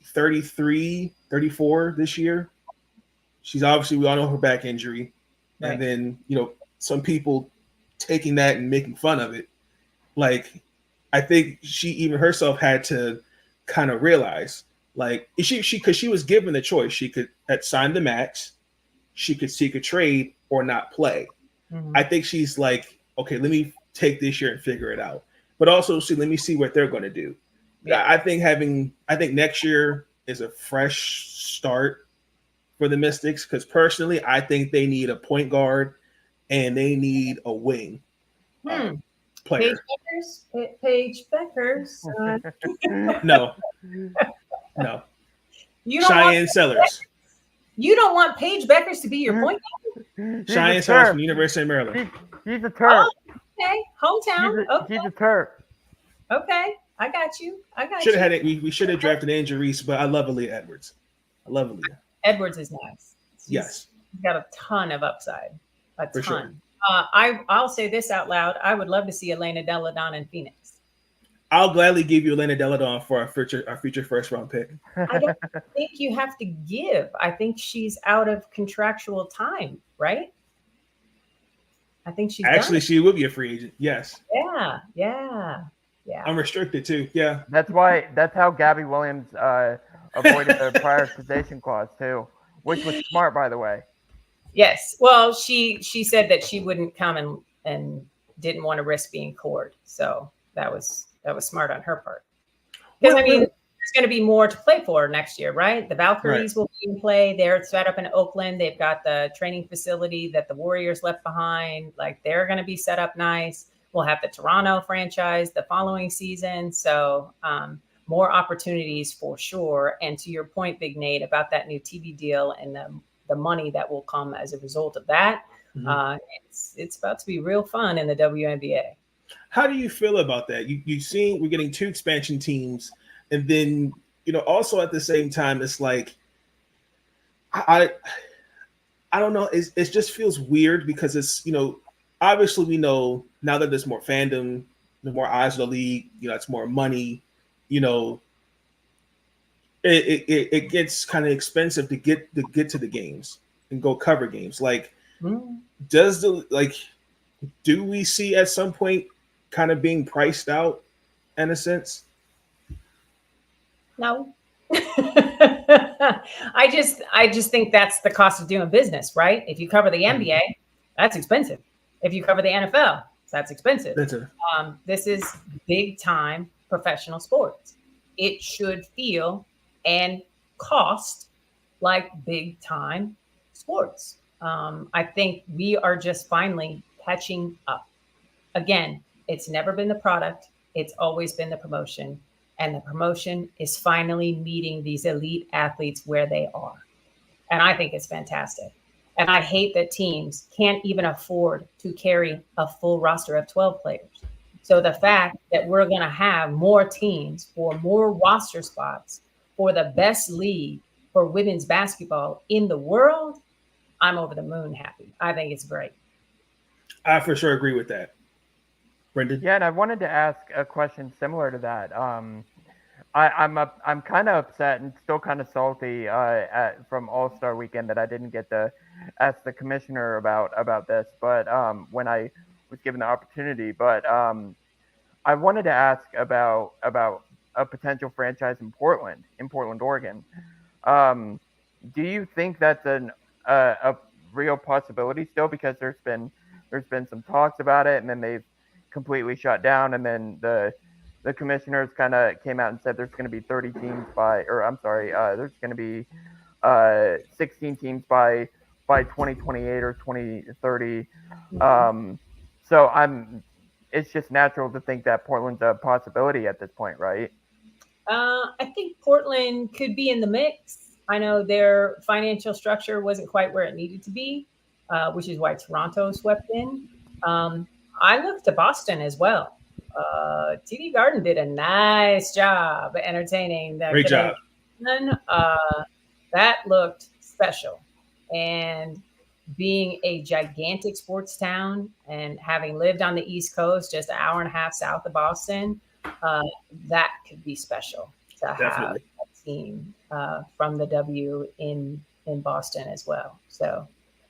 33, 34 this year. She's obviously, we all know her back injury. Right. And then, some people taking that and making fun of it. Like, I think she even herself had to kind of realize, like, because she was given the choice. She could sign the max, she could seek a trade or not play. I think she's like, okay, let me take this year and figure it out. But also, let me see what they're going to do. Yeah. I think next year is a fresh start for the Mystics, because personally, I think they need a point guard and they need a wing player. Paige Beckers. No. Cheyenne Sellers. You don't want Paige Beckers to be your point guard? Cheyenne Sellers from the University of Maryland. He's a Terp. Oh, okay, hometown. He's a Terp. Okay, I got you. Should have had it. We should have drafted Angel Reese, but I love Aaliyah Edwards. I love Aaliyah. Edwards is nice. Yes, he's got a ton of upside. A ton. Sure. I'll say this out loud. I would love to see Elena Deladon in Phoenix. I'll gladly give you Elena Deladon for our future first round pick. I don't think you have to give. I think she's out of contractual time, right? I think she's Actually, done. she will be a free agent. Yes. Yeah. Unrestricted too. Yeah. That's how Gabby Williams avoided the prioritization clause too, which was smart, by the way. Yes. Well, she said that she wouldn't come and didn't want to risk being cored. So that was smart on her part. Because I mean, there's going to be more to play for next year, right? The Valkyries will be in play. They're set up in Oakland. They've got the training facility that the Warriors left behind. Like, they're going to be set up nice. We'll have the Toronto franchise the following season. So more opportunities for sure. And to your point, Big Nate, about that new TV deal and the money that will come as a result of that, it's about to be real fun in the WNBA. How do you feel about that? You've seen we're getting 2 expansion teams, and then also at the same time, it's like I don't know. It just feels weird because it's obviously we know now that there's more fandom, the more eyes of the league. It's more money. It gets kind of expensive to get to the games and go cover games. Like, do we see at some point kind of being priced out in a sense? No. I just think that's the cost of doing business, right? If you cover the NBA, that's expensive. If you cover the NFL, that's expensive. This is big time professional sports. It should feel and cost like big time sports. I think we are just finally catching up. Again, it's never been the product. It's always been the promotion. And the promotion is finally meeting these elite athletes where they are. And I think it's fantastic. And I hate that teams can't even afford to carry a full roster of 12 players. So the fact that we're going to have more teams for more roster spots for the best league for women's basketball in the world, I'm over the moon happy. I think it's great. I for sure agree with that. Brenden? Yeah, and I wanted to ask a question similar to that. I'm kind of upset and still kind of salty from All-Star Weekend that I didn't get to ask the commissioner about this, but when I was given the opportunity. But I wanted to ask about a potential franchise in Portland, Oregon. Do you think that's a real possibility still? Because there's been some talks about it, and then they've completely shut down, and then the commissioners kind of came out and said there's going to be 30 teams there's going to be 16 teams by 2028 or 2030. So it's just natural to think that Portland's a possibility at this point, right? I think Portland could be in the mix. I know their financial structure wasn't quite where it needed to be, which is why Toronto swept in. I looked to Boston as well. TD Garden did a nice job entertaining that. Great job. That looked special. And being a gigantic sports town and having lived on the East Coast, just an hour and a half south of Boston, that could be special to have a team from the W in Boston as well. So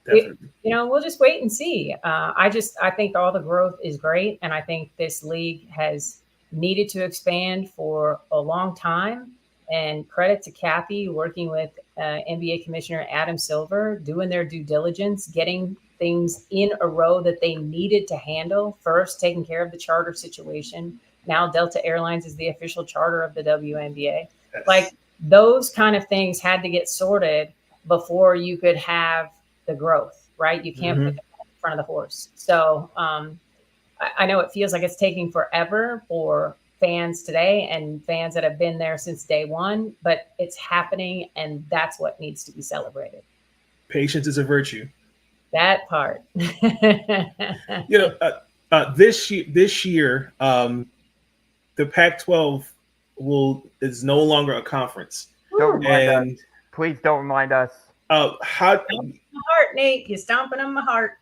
we'll just wait and see. I think all the growth is great. And I think this league has needed to expand for a long time. And credit to Kathy working with NBA Commissioner Adam Silver, doing their due diligence, getting things in a row that they needed to handle. First, taking care of the charter situation. Now Delta Airlines is the official charter of the WNBA. Yes. Like, those kind of things had to get sorted before you could have the growth, right? You can't put the cart in front of the horse. So I know it feels like it's taking forever for fans today and fans that have been there since day one, but it's happening, and that's what needs to be celebrated. Patience is a virtue. That part. This year, the Pac-12 is no longer a conference. Please don't remind us. My heart, Nate. You're stomping on my heart.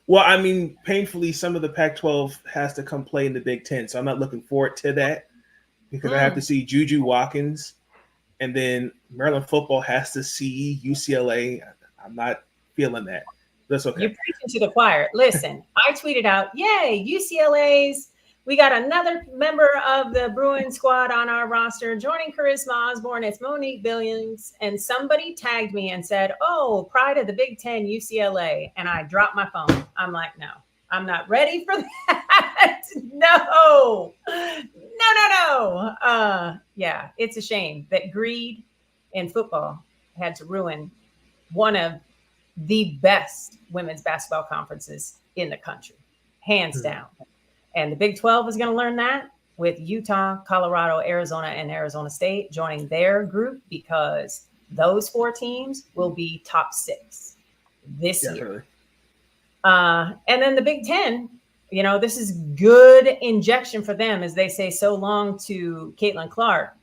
Well, I mean, painfully, some of the Pac-12 has to come play in the Big Ten, so I'm not looking forward to that because I have to see Juju Watkins, and then Maryland football has to see UCLA. I'm not feeling that. That's okay. You're preaching to the choir. Listen, I tweeted out, yay, UCLA's. We got another member of the Bruin squad on our roster joining Charisma Osborne. It's Monique Billions. And somebody tagged me and said, oh, pride of the Big Ten, UCLA. And I dropped my phone. I'm like, no, I'm not ready for that. No. Yeah, it's a shame that greed in football had to ruin one of the best women's basketball conferences in the country, hands down. And the Big 12 is going to learn that with Utah, Colorado, Arizona, and Arizona State joining their group, because those 4 teams will be top 6 this year. And then the Big 10, this is good injection for them, as they say so long to Caitlin Clark.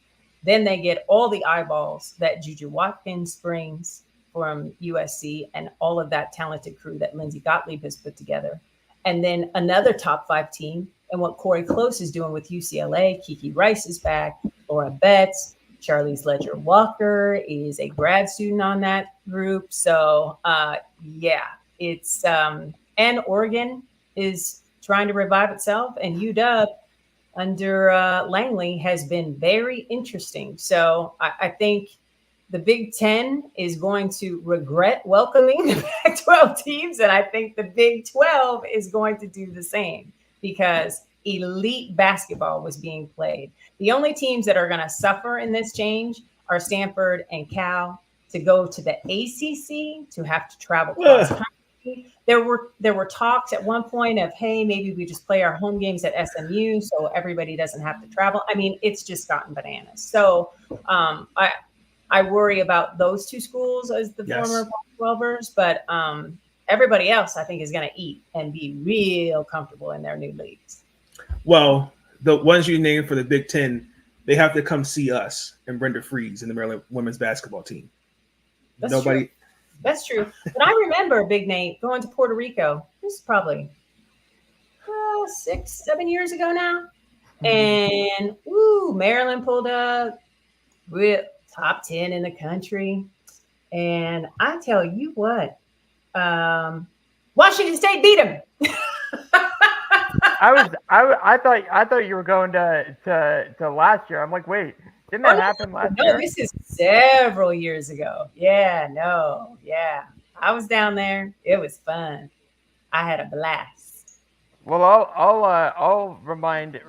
Then they get all the eyeballs that Juju Watkins brings from USC and all of that talented crew that Lindsay Gottlieb has put together. And then another top 5 team, and what Corey Close is doing with UCLA. Kiki Rice is back, Laura Betts, Charlize Ledger-Walker is a grad student on that group. So it's and Oregon is trying to revive itself, and UW under Langley has been very interesting. So I think the Big Ten is going to regret welcoming the Pac-12 teams, and I think the Big 12 is going to do the same, because elite basketball was being played. The only teams that are going to suffer in this change are Stanford and Cal, to go to the ACC, to have to travel cross country. There were talks at one point of, hey, maybe we just play our home games at SMU so everybody doesn't have to travel. I mean, it's just gotten bananas. So I worry about those 2 schools as the former Pac-12ers, but everybody else, I think, is going to eat and be real comfortable in their new leagues. Well, the ones you named for the Big Ten, they have to come see us and Brenda Freeze and the Maryland women's basketball team. That's true. But I remember, Big Nate, going to Puerto Rico. This is probably 6-7 years ago now. And Maryland pulled up with top 10 in the country. And I tell you what, Washington State beat them. I thought you were going to last year. I'm like, wait, didn't that happen last year? No, this is several years ago. Yeah. I was down there. It was fun. I had a blast. Well, I'll remind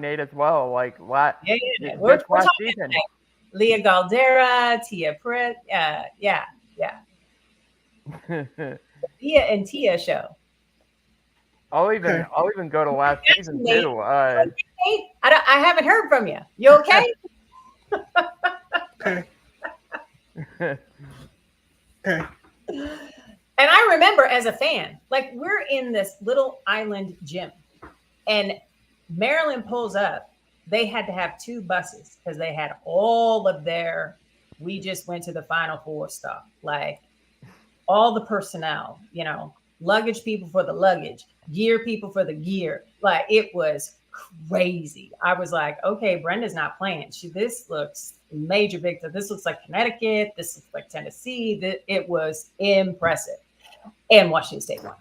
Nate as well. Like last season, Leah Galdera, Tia Pritt, yeah. Leah and Tia show. I'll even go to last season too. I haven't heard from you. You okay? Okay. And I remember as a fan, like, we're in this little island gym, and Maryland pulls up. They had to have 2 buses because they had all of we just went to the Final Four stuff, like all the personnel, luggage people for the luggage, gear people for the gear. Like, it was crazy. I was like, okay, Brenda's not playing. This looks major big. This looks like Connecticut. This looks like Tennessee. It was impressive. And Washington State won.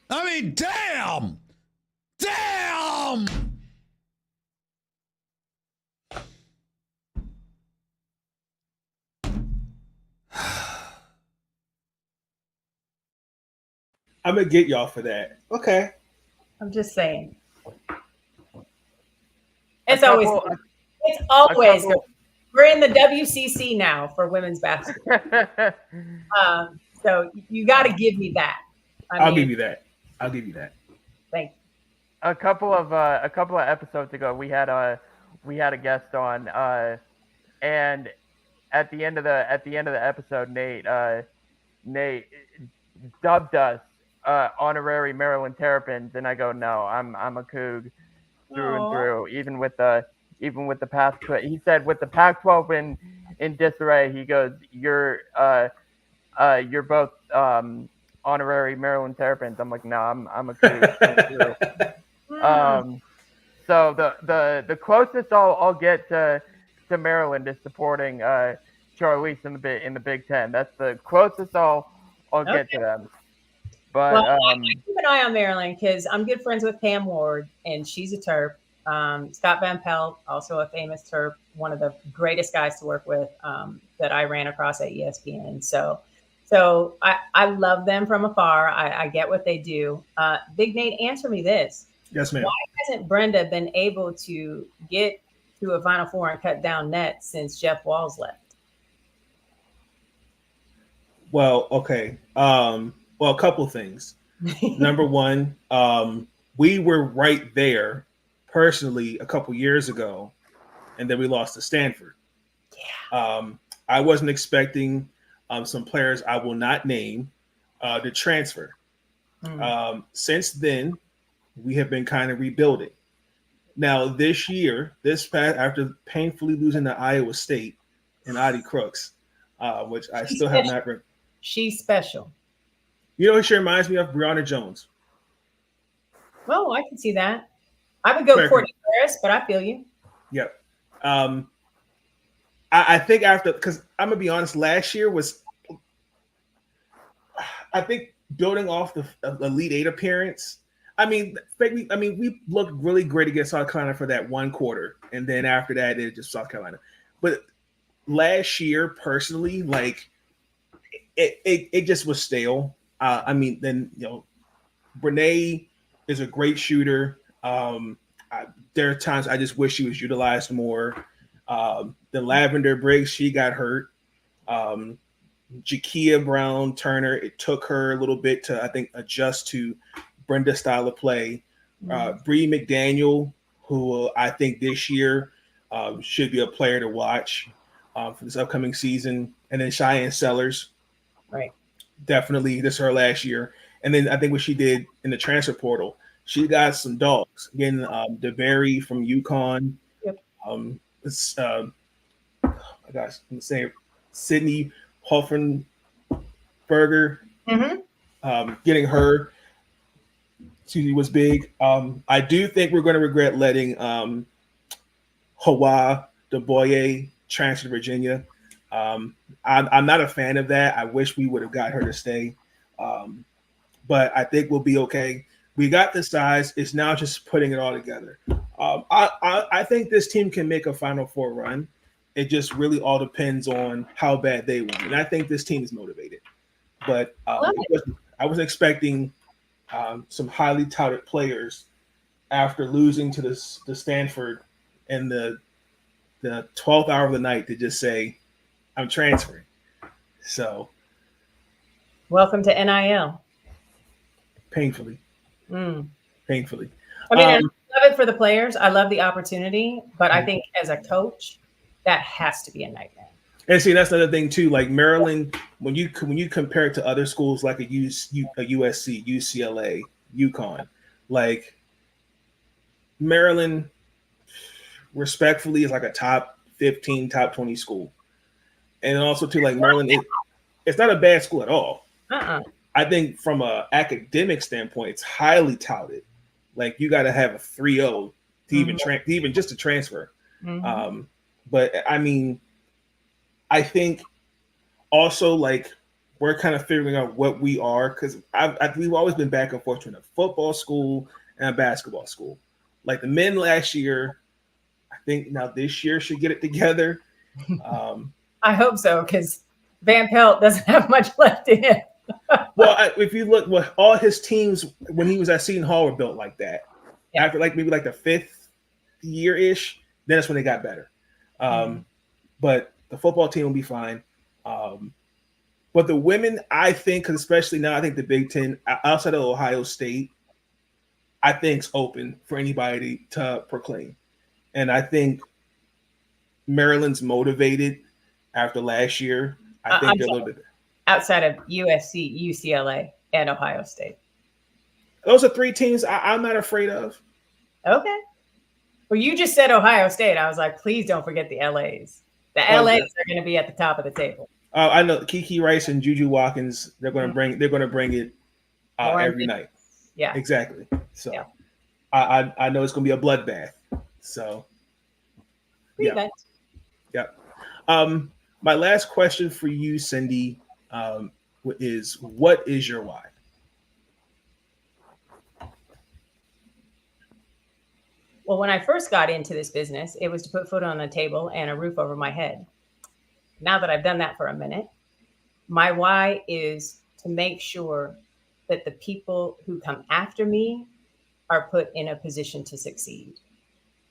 I mean, damn! I'm going to get y'all for that. Okay. I'm just saying. It's always good. We're in the WCC now for women's basketball. So you got to give me that. I'll give you that. Thank you. A couple of episodes ago, we had a guest on, and at the end of the episode, Nate dubbed us honorary Maryland Terrapins, and I go, no, I'm a Coug through and through. Even with the Pac-12, he said, with the Pac-12 in disarray, he goes, you're both honorary Maryland Terrapins. I'm like, no, I'm a Coug through. So the closest I'll get to Maryland is supporting Charlize in the Big Ten. That's the closest I'll get to them. But well, keep an eye on Maryland because I'm good friends with Pam Ward, and she's a Terp. Scott Van Pelt, also a famous Terp, one of the greatest guys to work with that I ran across at ESPN. So I love them from afar. I get what they do. Big Nate, answer me this. Yes, ma'am. Why hasn't Brenda been able to get to a Final Four and cut down nets since Jeff Walls left? Well, okay. Well, a couple of things. Number one, we were right there personally a couple years ago, and then we lost to Stanford. Yeah. I wasn't expecting some players I will not name to transfer. Since then, we have been kind of rebuilding. Now, this year, after painfully losing to Iowa State and Audie Crooks, which I still have not. She's special. You know, she reminds me of Brianna Jones. Oh, I can see that. I would go Courtney Harris, but I feel you. Yep. I think because I'm gonna be honest, last year was, I think, building off the Elite Eight appearance. I mean, we looked really great against South Carolina for that one quarter, and then after that, it just South Carolina. But last year, personally, like it just was stale. I mean, then Brene is a great shooter. There are times I just wish she was utilized more. The Lavender Briggs, she got hurt. Jakia Brown Turner, it took her a little bit to, I think, adjust to Brenda's style of play. Bree McDaniel, who I think this year should be a player to watch for this upcoming season. And then Cheyenne Sellers. Right. Definitely, this is her last year. And then I think what she did in the transfer portal, she got some dogs. Again, DeBerry from UConn. Yep. Oh my gosh, I'm gonna say Sydney Hoffenberger. Getting her, she was big. I do think we're going to regret letting Hawa DeBoye transfer to Virginia. I'm not a fan of that. I wish we would have got her to stay. But I think we'll be okay. We got the size. It's now just putting it all together. I think this team can make a Final Four run. It just really all depends on how bad they want. And I think this team is motivated. But I wasn't expecting some highly touted players after losing to the Stanford in the 12th hour of the night to just say, I'm transferring. So. Welcome to NIL. Painfully. Painfully. I mean, I love it for the players. I love the opportunity. But I think as a coach, that has to be a nightmare. And see, that's another thing too. Like Maryland, when you compare it to other schools like a USC, UCLA, UConn, like Maryland, respectfully, is like a top 15, top 20 school. And also too, like Maryland, it's not a bad school at all. I think from an academic standpoint, it's highly touted. Like you got to have a 3.0 to even just to transfer. But I mean, I think also like we're kind of figuring out what we are because we've always been back and forth between a football school and a basketball school. Like the men last year, I think now this year should get it together. I hope so because Van Pelt doesn't have much left in him. Well, if you look, all his teams when he was at Seton Hall were built like that. Yeah. After maybe the 5th year ish, then that's when they got better. But the football team will be fine. But the women, I think, especially now, I think the Big Ten outside of Ohio State, I think is open for anybody to proclaim. And I think Maryland's motivated after last year. I think they're a little bit outside of USC, UCLA, and Ohio State. Those are 3 teams I'm not afraid of. Okay. Well, you just said Ohio State. I was like, please don't forget the LAs. The LAs are going to be at the top of the table. I know Kiki Rice and Juju Watkins. They're going to bring it every night. Yeah, exactly. So yeah. I know it's going to be a bloodbath. So yeah. My last question for you, Cindy, is what is your why? Well, when I first got into this business, it was to put food on the table and a roof over my head. Now that I've done that for a minute, my why is to make sure that the people who come after me are put in a position to succeed.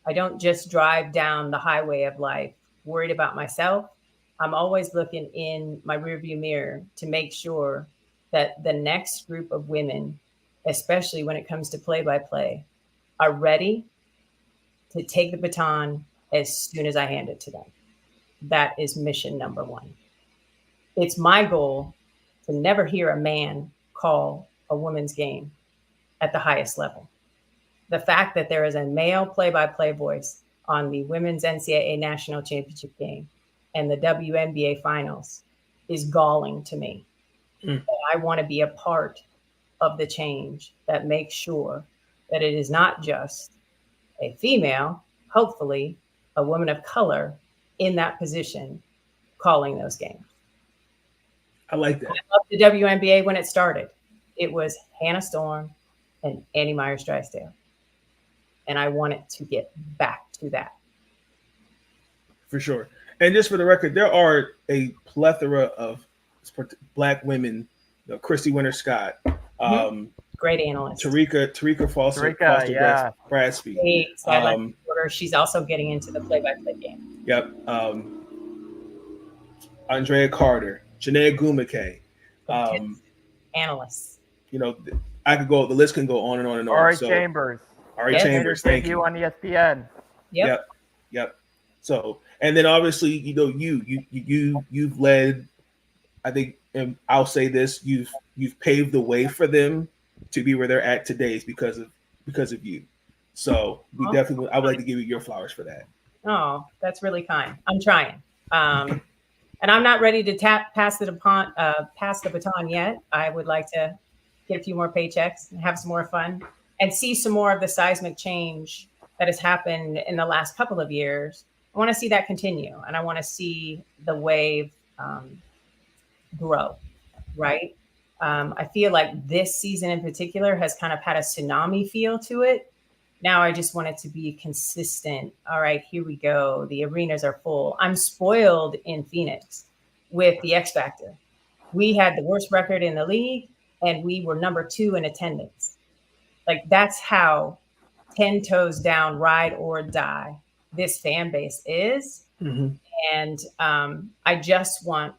I don't just drive down the highway of life worried about myself. I'm always looking in my rearview mirror to make sure that the next group of women, especially when it comes to play-by-play, are ready to take the baton as soon as I hand it to them. That is mission number one. It's my goal to never hear a man call a woman's game at the highest level. The fact that there is a male play-by-play voice on the women's NCAA national championship game and the WNBA finals is galling to me. And I want to be a part of the change that makes sure that it is not just a female, hopefully a woman of color in that position calling those games. I like that. I love the WNBA when it started. It was Hannah Storm and Annie Myers-Drysdale. And I want it to get back to that. For sure. And just for the record, there are a plethora of Black women, Christy Winter Scott, great analyst. Tarika Foster Bradsby. She's also getting into the play-by-play game. Yep. Andrea Carter, Janae Gumake. Analysts. I could go. The list can go on and on and on. Ari Chambers. Ari Chambers. Thank you. On ESPN. Yep. So, and then obviously, you've led. I think, and I'll say this: you've paved the way for them to be where they're at today is because of you. So we definitely, I would like to give you your flowers for that. Oh, that's really kind. I'm trying. And I'm not ready to pass the baton yet. I would like to get a few more paychecks and have some more fun and see some more of the seismic change that has happened in the last couple of years. I want to see that continue, and I want to see the wave grow, right? I feel like this season in particular has kind of had a tsunami feel to it. Now I just want it to be consistent. All right, here we go. The arenas are full. I'm spoiled in Phoenix with the X Factor. We had the worst record in the league, and we were number 2 in attendance. Like, that's how 10 toes down, ride or die this fan base is. Mm-hmm. And I just want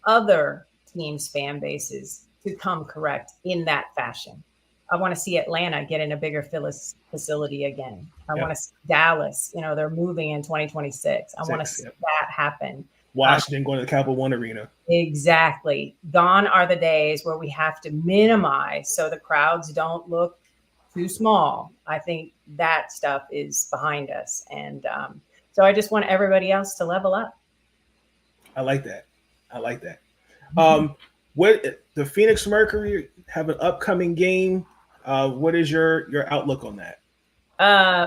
other teams' fan bases to come correct in that fashion. I want to see Atlanta get in a bigger facility again. I want to see Dallas, they're moving in 2026. I want to see that happen. Washington going to the Capital One Arena. Exactly. Gone are the days where we have to minimize so the crowds don't look too small. I think that stuff is behind us. And so I just want everybody else to level up. I like that. What the Phoenix Mercury have an upcoming game? What is your outlook on that?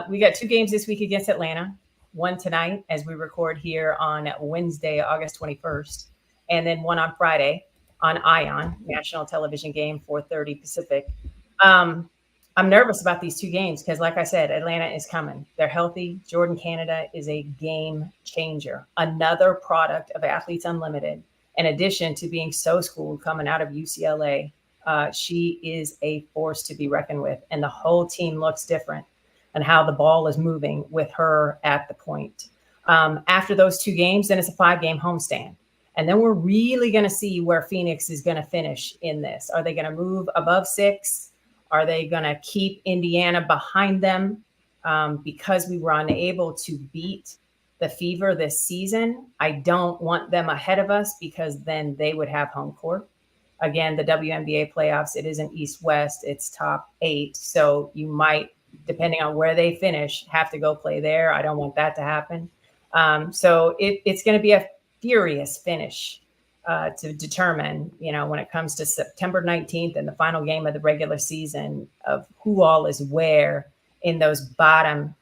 We got 2 games this week against Atlanta. One tonight as we record here on Wednesday, August 21st, and then one on Friday on ION, national television game, 4:30 Pacific. I'm nervous about these 2 games because, like I said, Atlanta is coming. They're healthy. Jordan Canada is a game changer, another product of Athletes Unlimited. In addition to being so schooled coming out of UCLA, she is a force to be reckoned with. And the whole team looks different and how the ball is moving with her at the point. After those 2 games, then it's a 5-game homestand. And then we're really going to see where Phoenix is going to finish in this. Are they going to move above 6? Are they going to keep Indiana behind them? Because we were unable to beat the Fever this season, I don't want them ahead of us because then they would have home court. Again, the WNBA playoffs, it isn't East-West, it's top 8. So you might, depending on where they finish, have to go play there. I don't want that to happen. So it's going to be a furious finish to determine, when it comes to September 19th and the final game of the regular season of who all is where in those bottom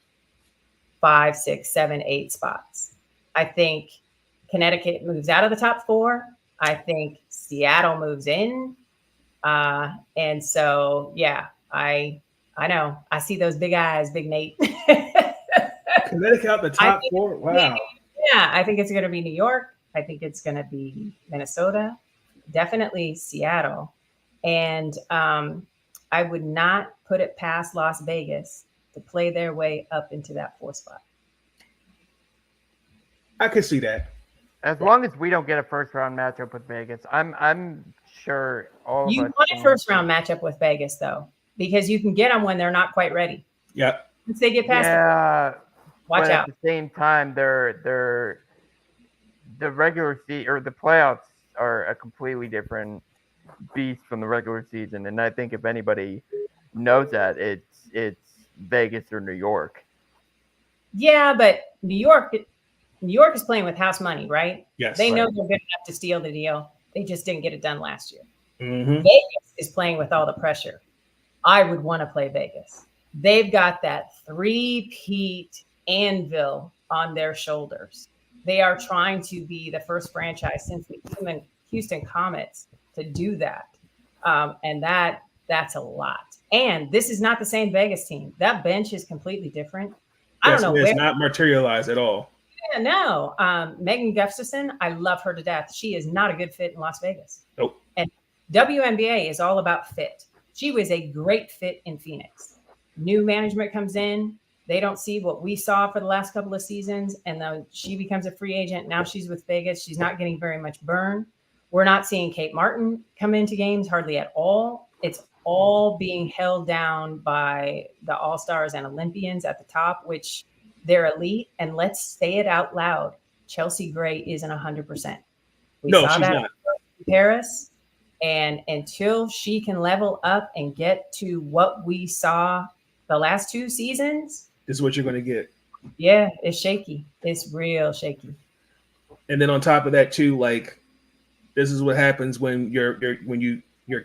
5, 6, 7, 8 spots. I think Connecticut moves out of the top 4. I think Seattle moves in. And so, yeah, I know. I see those big eyes, Big Nate. Connecticut out the top 4? Wow. Yeah, I think it's going to be New York. I think it's going to be Minnesota. Definitely Seattle. And I would not put it past Las Vegas to play their way up into that 4th spot. I could see that. As long as we don't get a first-round matchup with Vegas, I'm sure all of us. You want a first-round matchup with Vegas, though, because you can get them when they're not quite ready. Yep. Once they get past watch but out. At the same time, the regular season or the playoffs are a completely different beast from the regular season, and I think if anybody knows that, it's Vegas or New York. Yeah, but New York is playing with house money, right? Yes. They know they're good enough to steal the deal. They just didn't get it done last year. Mm-hmm. Vegas is playing with all the pressure. I would want to play Vegas. They've got that 3-peat anvil on their shoulders. They are trying to be the first franchise since the Houston Comets to do that. And that's a lot. And this is not the same Vegas team. That bench is completely different. I don't know. It's not materialized at all. Yeah, no. Megan Gustafson, I love her to death. She is not a good fit in Las Vegas. Nope. And WNBA is all about fit. She was a great fit in Phoenix. New management comes in. They don't see what we saw for the last couple of seasons. And then she becomes a free agent. Now she's with Vegas. She's not getting very much burn. We're not seeing Kate Martin come into games hardly at all. It's all being held down by the All-Stars and Olympians at the top, which they're elite. And let's say it out loud. Chelsea Gray isn't 100%. We saw she's that not. in Paris. And until she can level up and get to what we saw the last 2 seasons, this is what you're going to get. Yeah, it's shaky. It's real shaky. And then on top of that, too, like this is what happens when your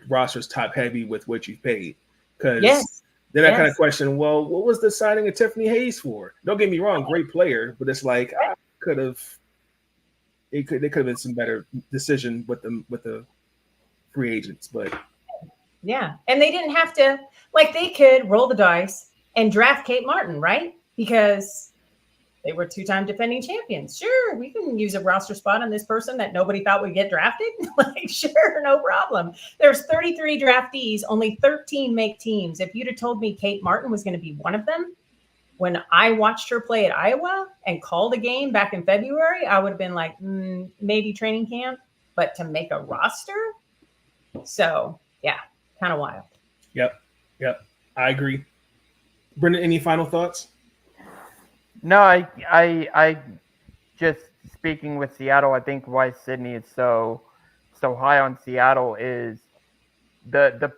roster's top heavy with what you've paid. Because then I kind of question, well, what was the signing of Tiffany Hayes for? Don't get me wrong, great player, but it's like there could have been some better decision with the free agents, but yeah, and they didn't have to, like, they could roll the dice and draft Kate Martin, right? Because they were 2-time defending champions. Sure, we can use a roster spot on this person that nobody thought would get drafted. Like, sure, no problem. There's 33 draftees, only 13 make teams. If you'd have told me Kate Martin was going to be one of them, when I watched her play at Iowa and called a game back in February, I would have been like, maybe training camp, but to make a roster? So, yeah, kind of wild. Yep. I agree. Brenden, any final thoughts? No, I just speaking with Seattle, I think why Sydney is so high on Seattle is the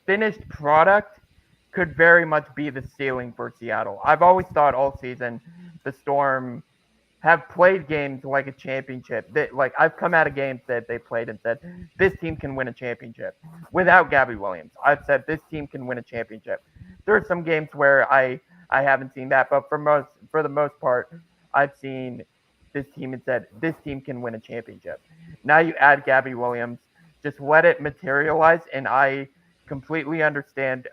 finished product could very much be the ceiling for Seattle. I've always thought all season the Storm have played games like a championship. Like I've come out of games that they played and said, this team can win a championship without Gabby Williams. I've said this team can win a championship. There are some games where I haven't seen that, but for the most part, I've seen this team and said, this team can win a championship. Now you add Gabby Williams, just let it materialize. And I completely understand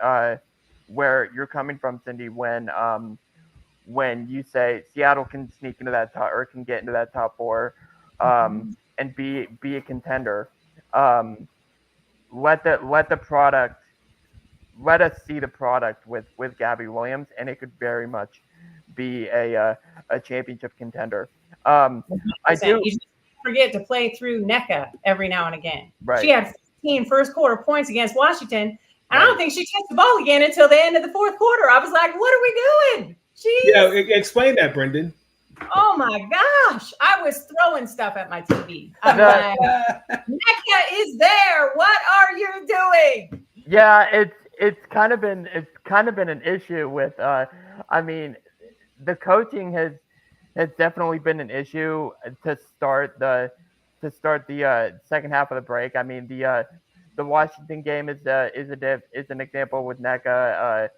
where you're coming from, Cindy, when you say Seattle can sneak into that top or can get into that top 4 and be a contender. Let us see the product with Gabby Williams, and it could very much be a championship contender. I do. You just forget to play through NECA every now and again. Right. She had 15 first quarter points against Washington, and I don't think she touched the ball again until the end of the fourth quarter. I was like, what are we doing? Yeah, explain that, Brenden. Oh my gosh. I was throwing stuff at my TV. I'm like, NECA is there. What are you doing? Yeah, it's kind of been an issue with I mean, the coaching has definitely been an issue to start the second half of the break. I mean, the Washington game is an example with NECA.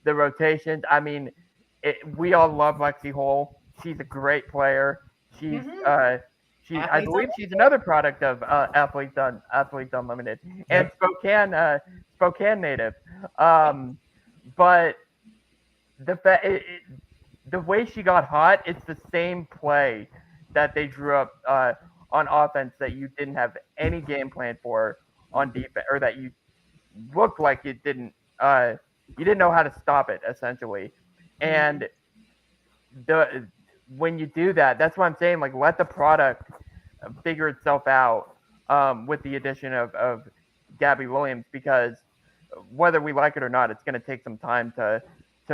The rotations. I mean, we all love Lexi Hole. She's a great player. She's Mhm. I believe she's another product of Athletes Unlimited and Spokane native. But the way she got hot, it's the same play that they drew up on offense that you didn't have any game plan for on defense, or that you looked like you didn't know how to stop it essentially. And when you do that, that's what I'm saying. Like, let the product figure itself out with the addition of Gabby Williams, because whether we like it or not, it's going to take some time to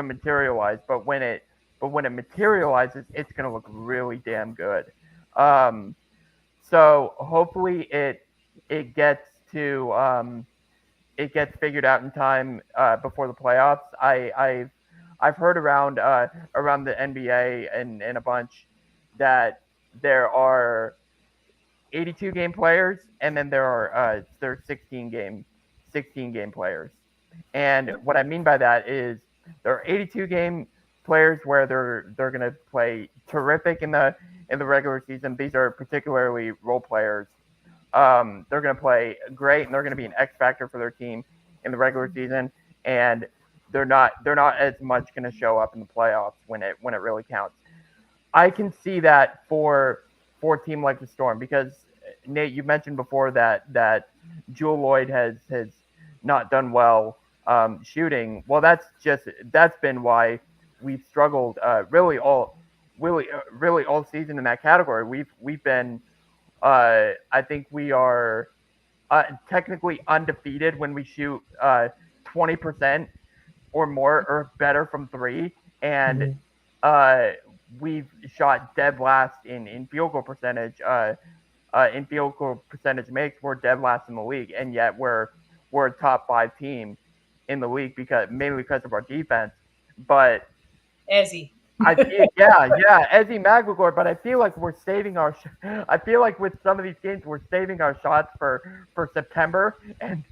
materialize. But when it materializes, it's going to look really damn good. So hopefully it gets figured out in time before the playoffs. I've heard around the NBA and a bunch that there are 82 game players, and then there are 16 game players. And what I mean by that is there are 82 game players where they're going to play terrific in the regular season. These are particularly role players. They're going to play great, and they're going to be an X factor for their team in the regular season. And they're not as much going to show up in the playoffs when it really counts. I can see that for a team like the Storm, because Nate, you mentioned before that Jewel Lloyd has not done well shooting. Well, that's been why we've struggled really all season in that category. We've been I think we are technically undefeated when we shoot 20% or more or better from three, and we've shot dead last in field goal percentage. In field goal percentage makes, we're dead last in the league, and yet we're a top 5 team in the league mainly because of our defense. But Ezzy. Ezzy Maglagor. But I feel like we're saving our. I feel like with some of these games, we're saving our shots for September and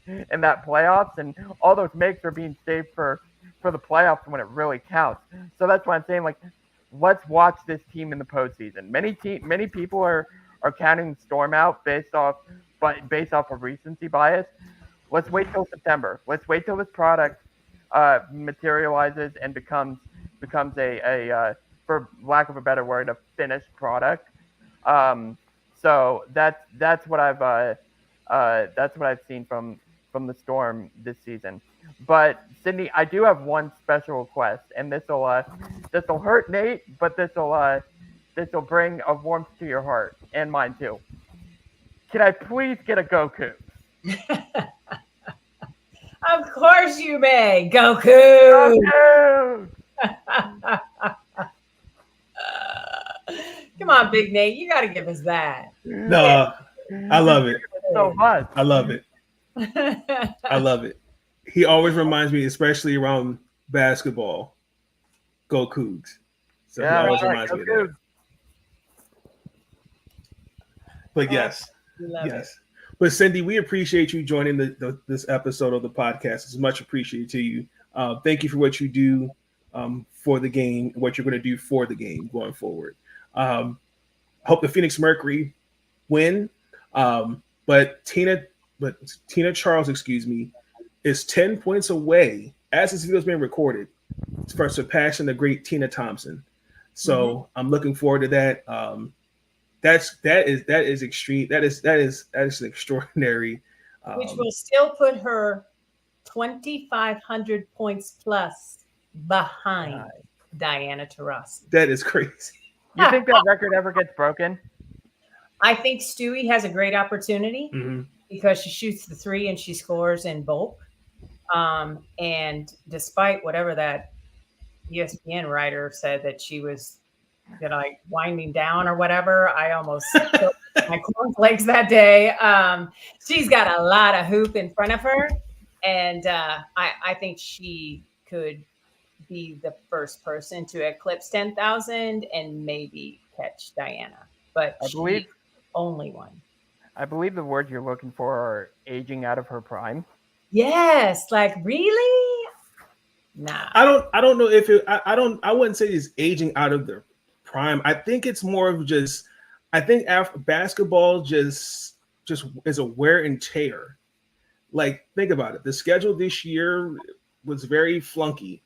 that playoffs, and all those makes are being saved for the playoffs when it really counts. So that's why I'm saying, like, let's watch this team in the postseason. Many people are counting Storm out based off of recency bias. Let's wait till September. Let's wait till this product materializes and becomes a for lack of a better word, a finished product. So that's what I've seen from the Storm this season. But Cindy, I do have one special request, and this'll hurt Nate, but this'll bring a warmth to your heart and mine too. Can I please get a Goku? Of course you may, Goku. Goku! Come on, Big Nate, you got to give us that. No, I love it so much. I love it. I love it. He always reminds me, especially around basketball, go Cougs. So he always reminds me of that. But yes. But Cindy, we appreciate you joining this episode of the podcast. It's much appreciated to you. Thank you for what you do for the game, what you're going to do for the game going forward. I hope the Phoenix Mercury win. But Tina Charles, is 10 points away, as this video is being recorded, for surpassing the great Tina Thompson. So I'm looking forward to that. That is extreme. That is an extraordinary. Which will still put her 2,500 points plus behind Diana Taurasi. That is crazy. You think that record ever gets broken? I think Stewie has a great opportunity because she shoots the three and she scores in bulk. And despite whatever that ESPN writer said that she was winding down or whatever, I almost killed my cornflakes that day. She's got a lot of hoop in front of her, and I think she could be the first person to eclipse 10,000 and maybe catch Diana. But I believe only one. I believe the words you're looking for are aging out of her prime. Yes, like really? Nah. I don't know if I wouldn't say it's aging out of their prime. I think it's more of just I think after basketball just is a wear and tear. Like, think about it. The schedule this year was very flunky.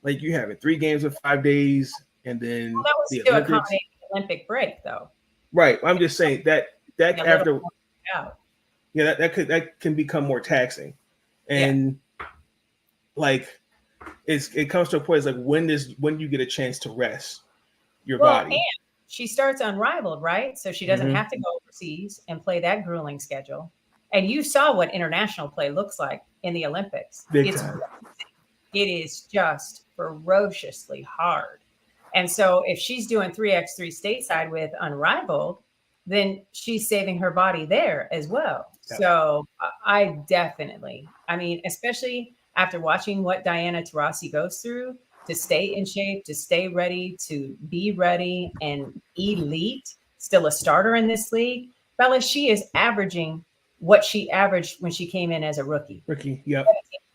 Like, you have 3 games in 5 days, and then that was the to Olympics. accommodate the Olympic break, though. Right. I'm just saying that after out. yeah, that can become more taxing. And like it comes to a point, it's like when you get a chance to rest your body. And she starts unrivaled, right? So she doesn't have to go overseas and play that grueling schedule. And you saw what international play looks like in the Olympics. Big time. It is just ferociously hard. And so if she's doing 3x3 stateside with unrivaled, then she's saving her body there as well. Yeah. So I definitely, I mean, especially after watching what Diana Taurasi goes through to stay in shape, to stay ready, to be ready and elite, still a starter in this league. Bella, she is averaging what she averaged when she came in as a rookie. Yep.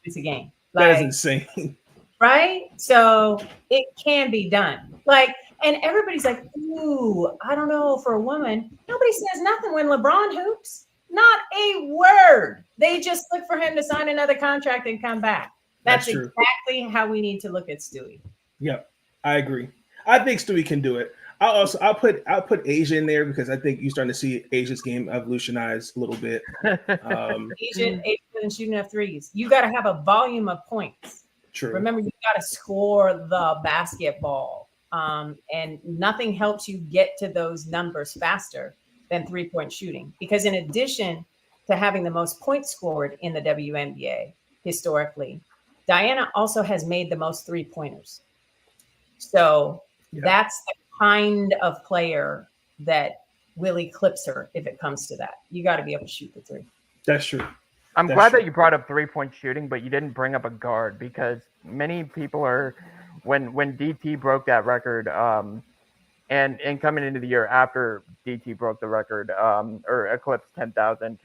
It's a game. That is insane. Right? So it can be done. Like, and everybody's like, ooh, I don't know, for a woman. Nobody says nothing when LeBron hoops. Not a word. They just look for him to sign another contract and come back. That's exactly how we need to look at Stewie. Yep, I agree. I think Stewie can do it. I'll put Asia in there because I think you're starting to see Asia's game evolutionize a little bit. Asia isn't shooting enough threes. You got to have a volume of points. True. Remember, you got to score the basketball, and nothing helps you get to those numbers faster than 3-point shooting. Because in addition to having the most points scored in the WNBA historically, Diana also has made the most 3-pointers. So that's the kind of player that will eclipse her if it comes to that. You got to be able to shoot the 3. That's true. I'm glad that you brought up 3-point shooting, but you didn't bring up a guard because many people are when DT broke that record, and coming into the year after DT broke the record, or eclipsed 10,000,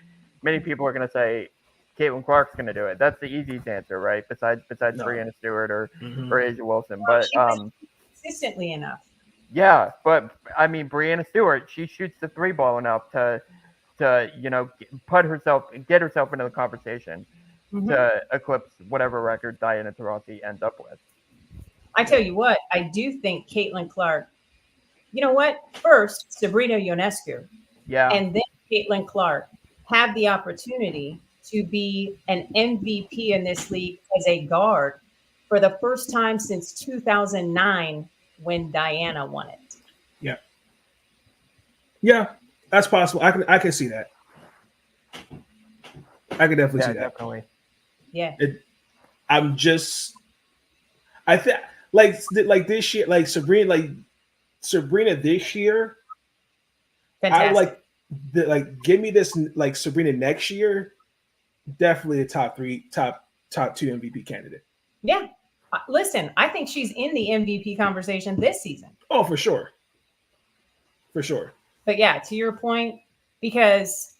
many people are going to say Caitlin Clark's going to do it. That's the easiest answer, right? Besides Brianna Stewart or Asia Wilson, but consistently enough. Yeah, but I mean, Brianna Stewart, she shoots the 3 ball enough to get herself into the conversation to eclipse whatever record Diana Taurasi ends up with. I tell you what, I do think Caitlin Clark. You know what? First, Sabrina Ionescu, and then Caitlin Clark have the opportunity to be an MVP in this league as a guard for the first time since 2009 when Diana won it. Yeah, that's possible. I can see that. I can definitely see that. Definitely. Yeah. I think like this year, like Sabrina this year. Fantastic. I like give me this like Sabrina next year. Definitely a top 2 MVP candidate. Yeah. Listen, I think she's in the MVP conversation this season. Oh, for sure. For sure. But yeah, to your point, because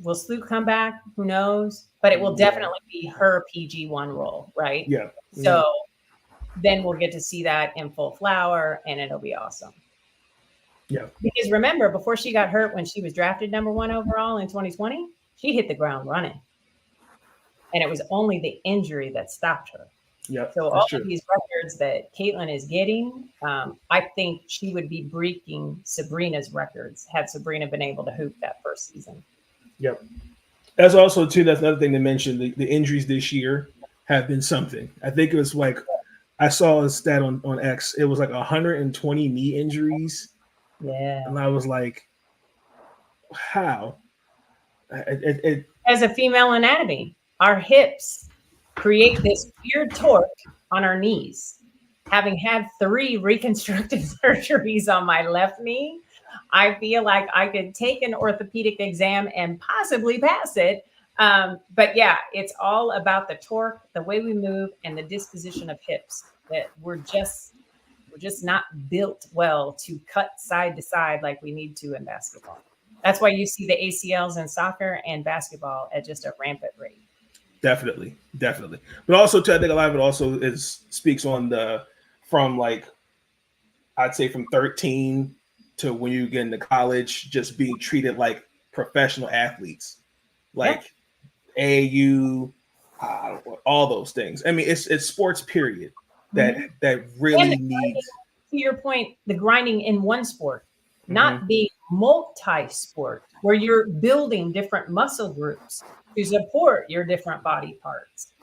will Sloot come back? Who knows? But it will definitely be her PG1 role, right? Yeah. So then we'll get to see that in full flower, and it'll be awesome. Yeah. Because remember, before she got hurt when she was drafted number 1 overall in 2020, she hit the ground running. And it was only the injury that stopped her. Yep, so all of these records that Caitlin is getting, I think she would be breaking Sabrina's records had Sabrina been able to hoop that first season. Yep. That's also, too, that's another thing to mention. The injuries this year have been something. I think it was like, I saw a stat on X. It was like 120 knee injuries. Yeah. And I was like, how? As a female anatomy, our hips create this weird torque on our knees. Having had 3 reconstructive surgeries on my left knee, I feel like I could take an orthopedic exam and possibly pass it. But yeah, it's all about the torque, the way we move, and the disposition of hips. That we're just not built well to cut side to side like we need to in basketball. That's why you see the ACLs in soccer and basketball at just a rampant rate. Definitely. But also, too, I think a lot of it also speaks on from 13 to when you get into college, just being treated like professional athletes, like AAU, all those things. I mean, it's sports period that really needs. To your point, the grinding in one sport, not being multi-sport, where you're building different muscle groups to support your different body parts.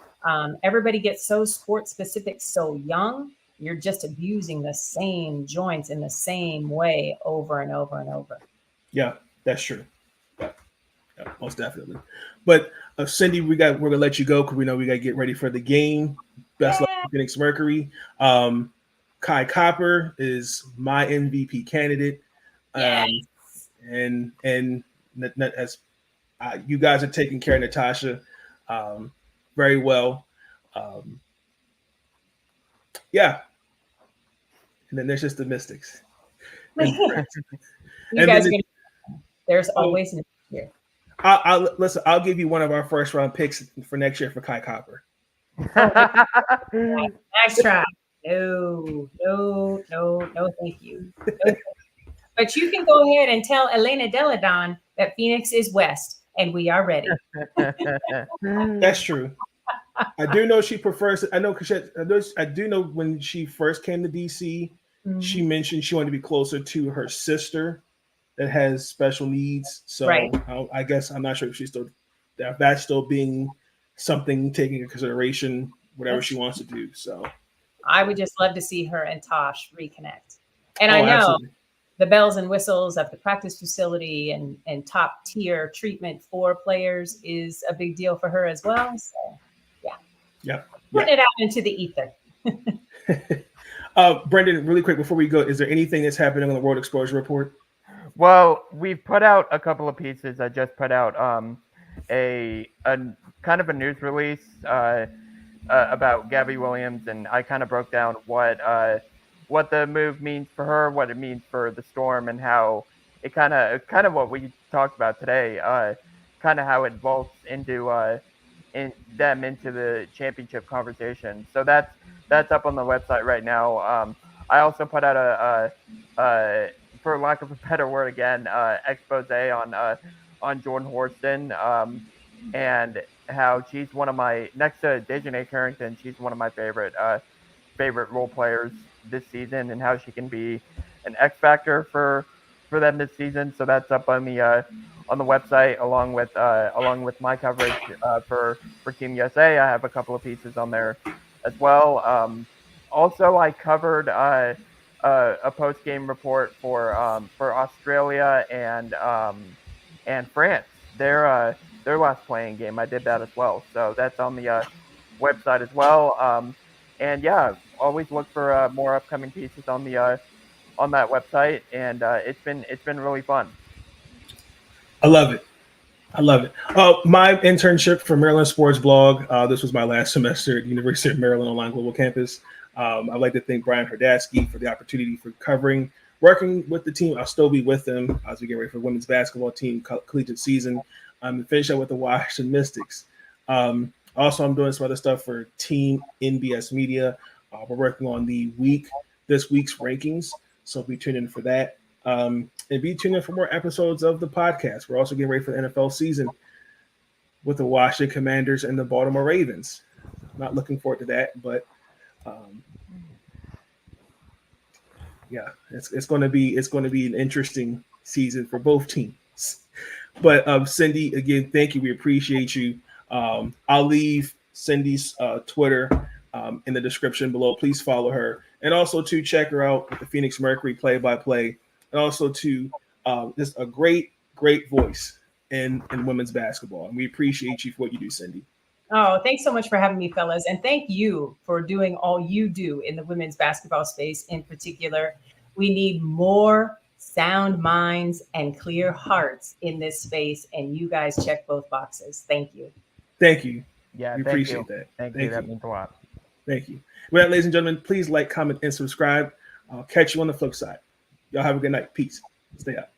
Everybody gets so sport specific so young. You're just abusing the same joints in the same way over and over and over. Yeah, that's true. Yeah, most definitely. But Cindy, we're gonna let you go because we know we gotta get ready for the game. Best luck, Phoenix Mercury. Kai Copper is my MVP candidate. Yes. And as you guys are taking care of Natasha very well. Yeah. And then there's just the Mystics. You guys there's always next year. Listen, I'll give you one of our first round picks for next year for Kai Copper. Nice try. No, thank you. No. But you can go ahead and tell Elena Deladon that Phoenix is West, and we are ready. That's true. I do know she prefers it. I do know when she first came to DC, she mentioned she wanted to be closer to her sister that has special needs. So I guess I'm not sure if she's still that's still being something taken into consideration, whatever she wants to do. So I would just love to see her and Tosh reconnect. And I know absolutely. The bells and whistles of the practice facility and top tier treatment for players is a big deal for her as well. So putting it out into the ether. Brenden, really quick before we go, is there anything that's happening on the World Exposure Report? Well, we've put out a couple of pieces. I just put out a kind of a news release about Gabby Williams, and I kind of broke down what the move means for her, what it means for the Storm, and how it kind of what we talked about today, kind of how it vaults into into the championship conversation. So that's up on the website right now. I also put out a for lack of a better word again, expose on Jordan Horston, and how she's one of my, next to Dejanay Carrington, she's one of my favorite role players this season, and how she can be an X factor for them this season. So that's up on the website along with my coverage for Team USA. I have a couple of pieces on there as well. Also, I covered a post game report for Australia and France. Their last playing game. I did that as well. So that's on the website as well. And yeah, always look for more upcoming pieces on the on that website. And it's been really fun. I love it. My internship for Maryland Sports Blog. This was my last semester at the University of Maryland Online Global Campus. I'd like to thank Brian Herdasky for the opportunity for working with the team. I'll still be with them as we get ready for women's basketball team collegiate season. I'm finish up with the Washington Mystics. Also, I'm doing some other stuff for Team NBS Media. We're working on this week's rankings, so be tuned in for that. And be tuned in for more episodes of the podcast. We're also getting ready for the NFL season with the Washington Commanders and the Baltimore Ravens. Not looking forward to that, but yeah, it's going to be an interesting season for both teams. But Cindy, again, thank you. We appreciate you. I'll leave Cindy's Twitter in the description below. Please follow her, and also to check her out with the Phoenix Mercury play-by-play, and also to just a great voice in women's basketball. And we appreciate you for what you do, Cindy. Oh, thanks so much for having me, fellas. And thank you for doing all you do in the women's basketball space in particular. We need more sound minds and clear hearts in this space. And you guys check both boxes. Thank you. Thank you. Yeah, we appreciate that. Thank you. That means a lot. Thank you. With that, ladies and gentlemen, please like, comment, and subscribe. I'll catch you on the flip side. Y'all have a good night. Peace. Stay up.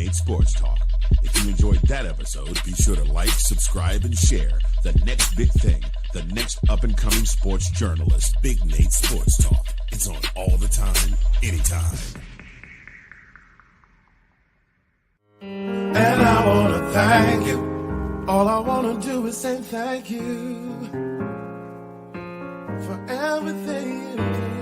Nate Sports Talk. If you enjoyed that episode, be sure to like, subscribe, and share The Next Big Thing, the next up-and-coming sports journalist, Big Nate Sports Talk. It's on all the time, anytime. And I want to thank you. All I want to do is say thank you for everything you do.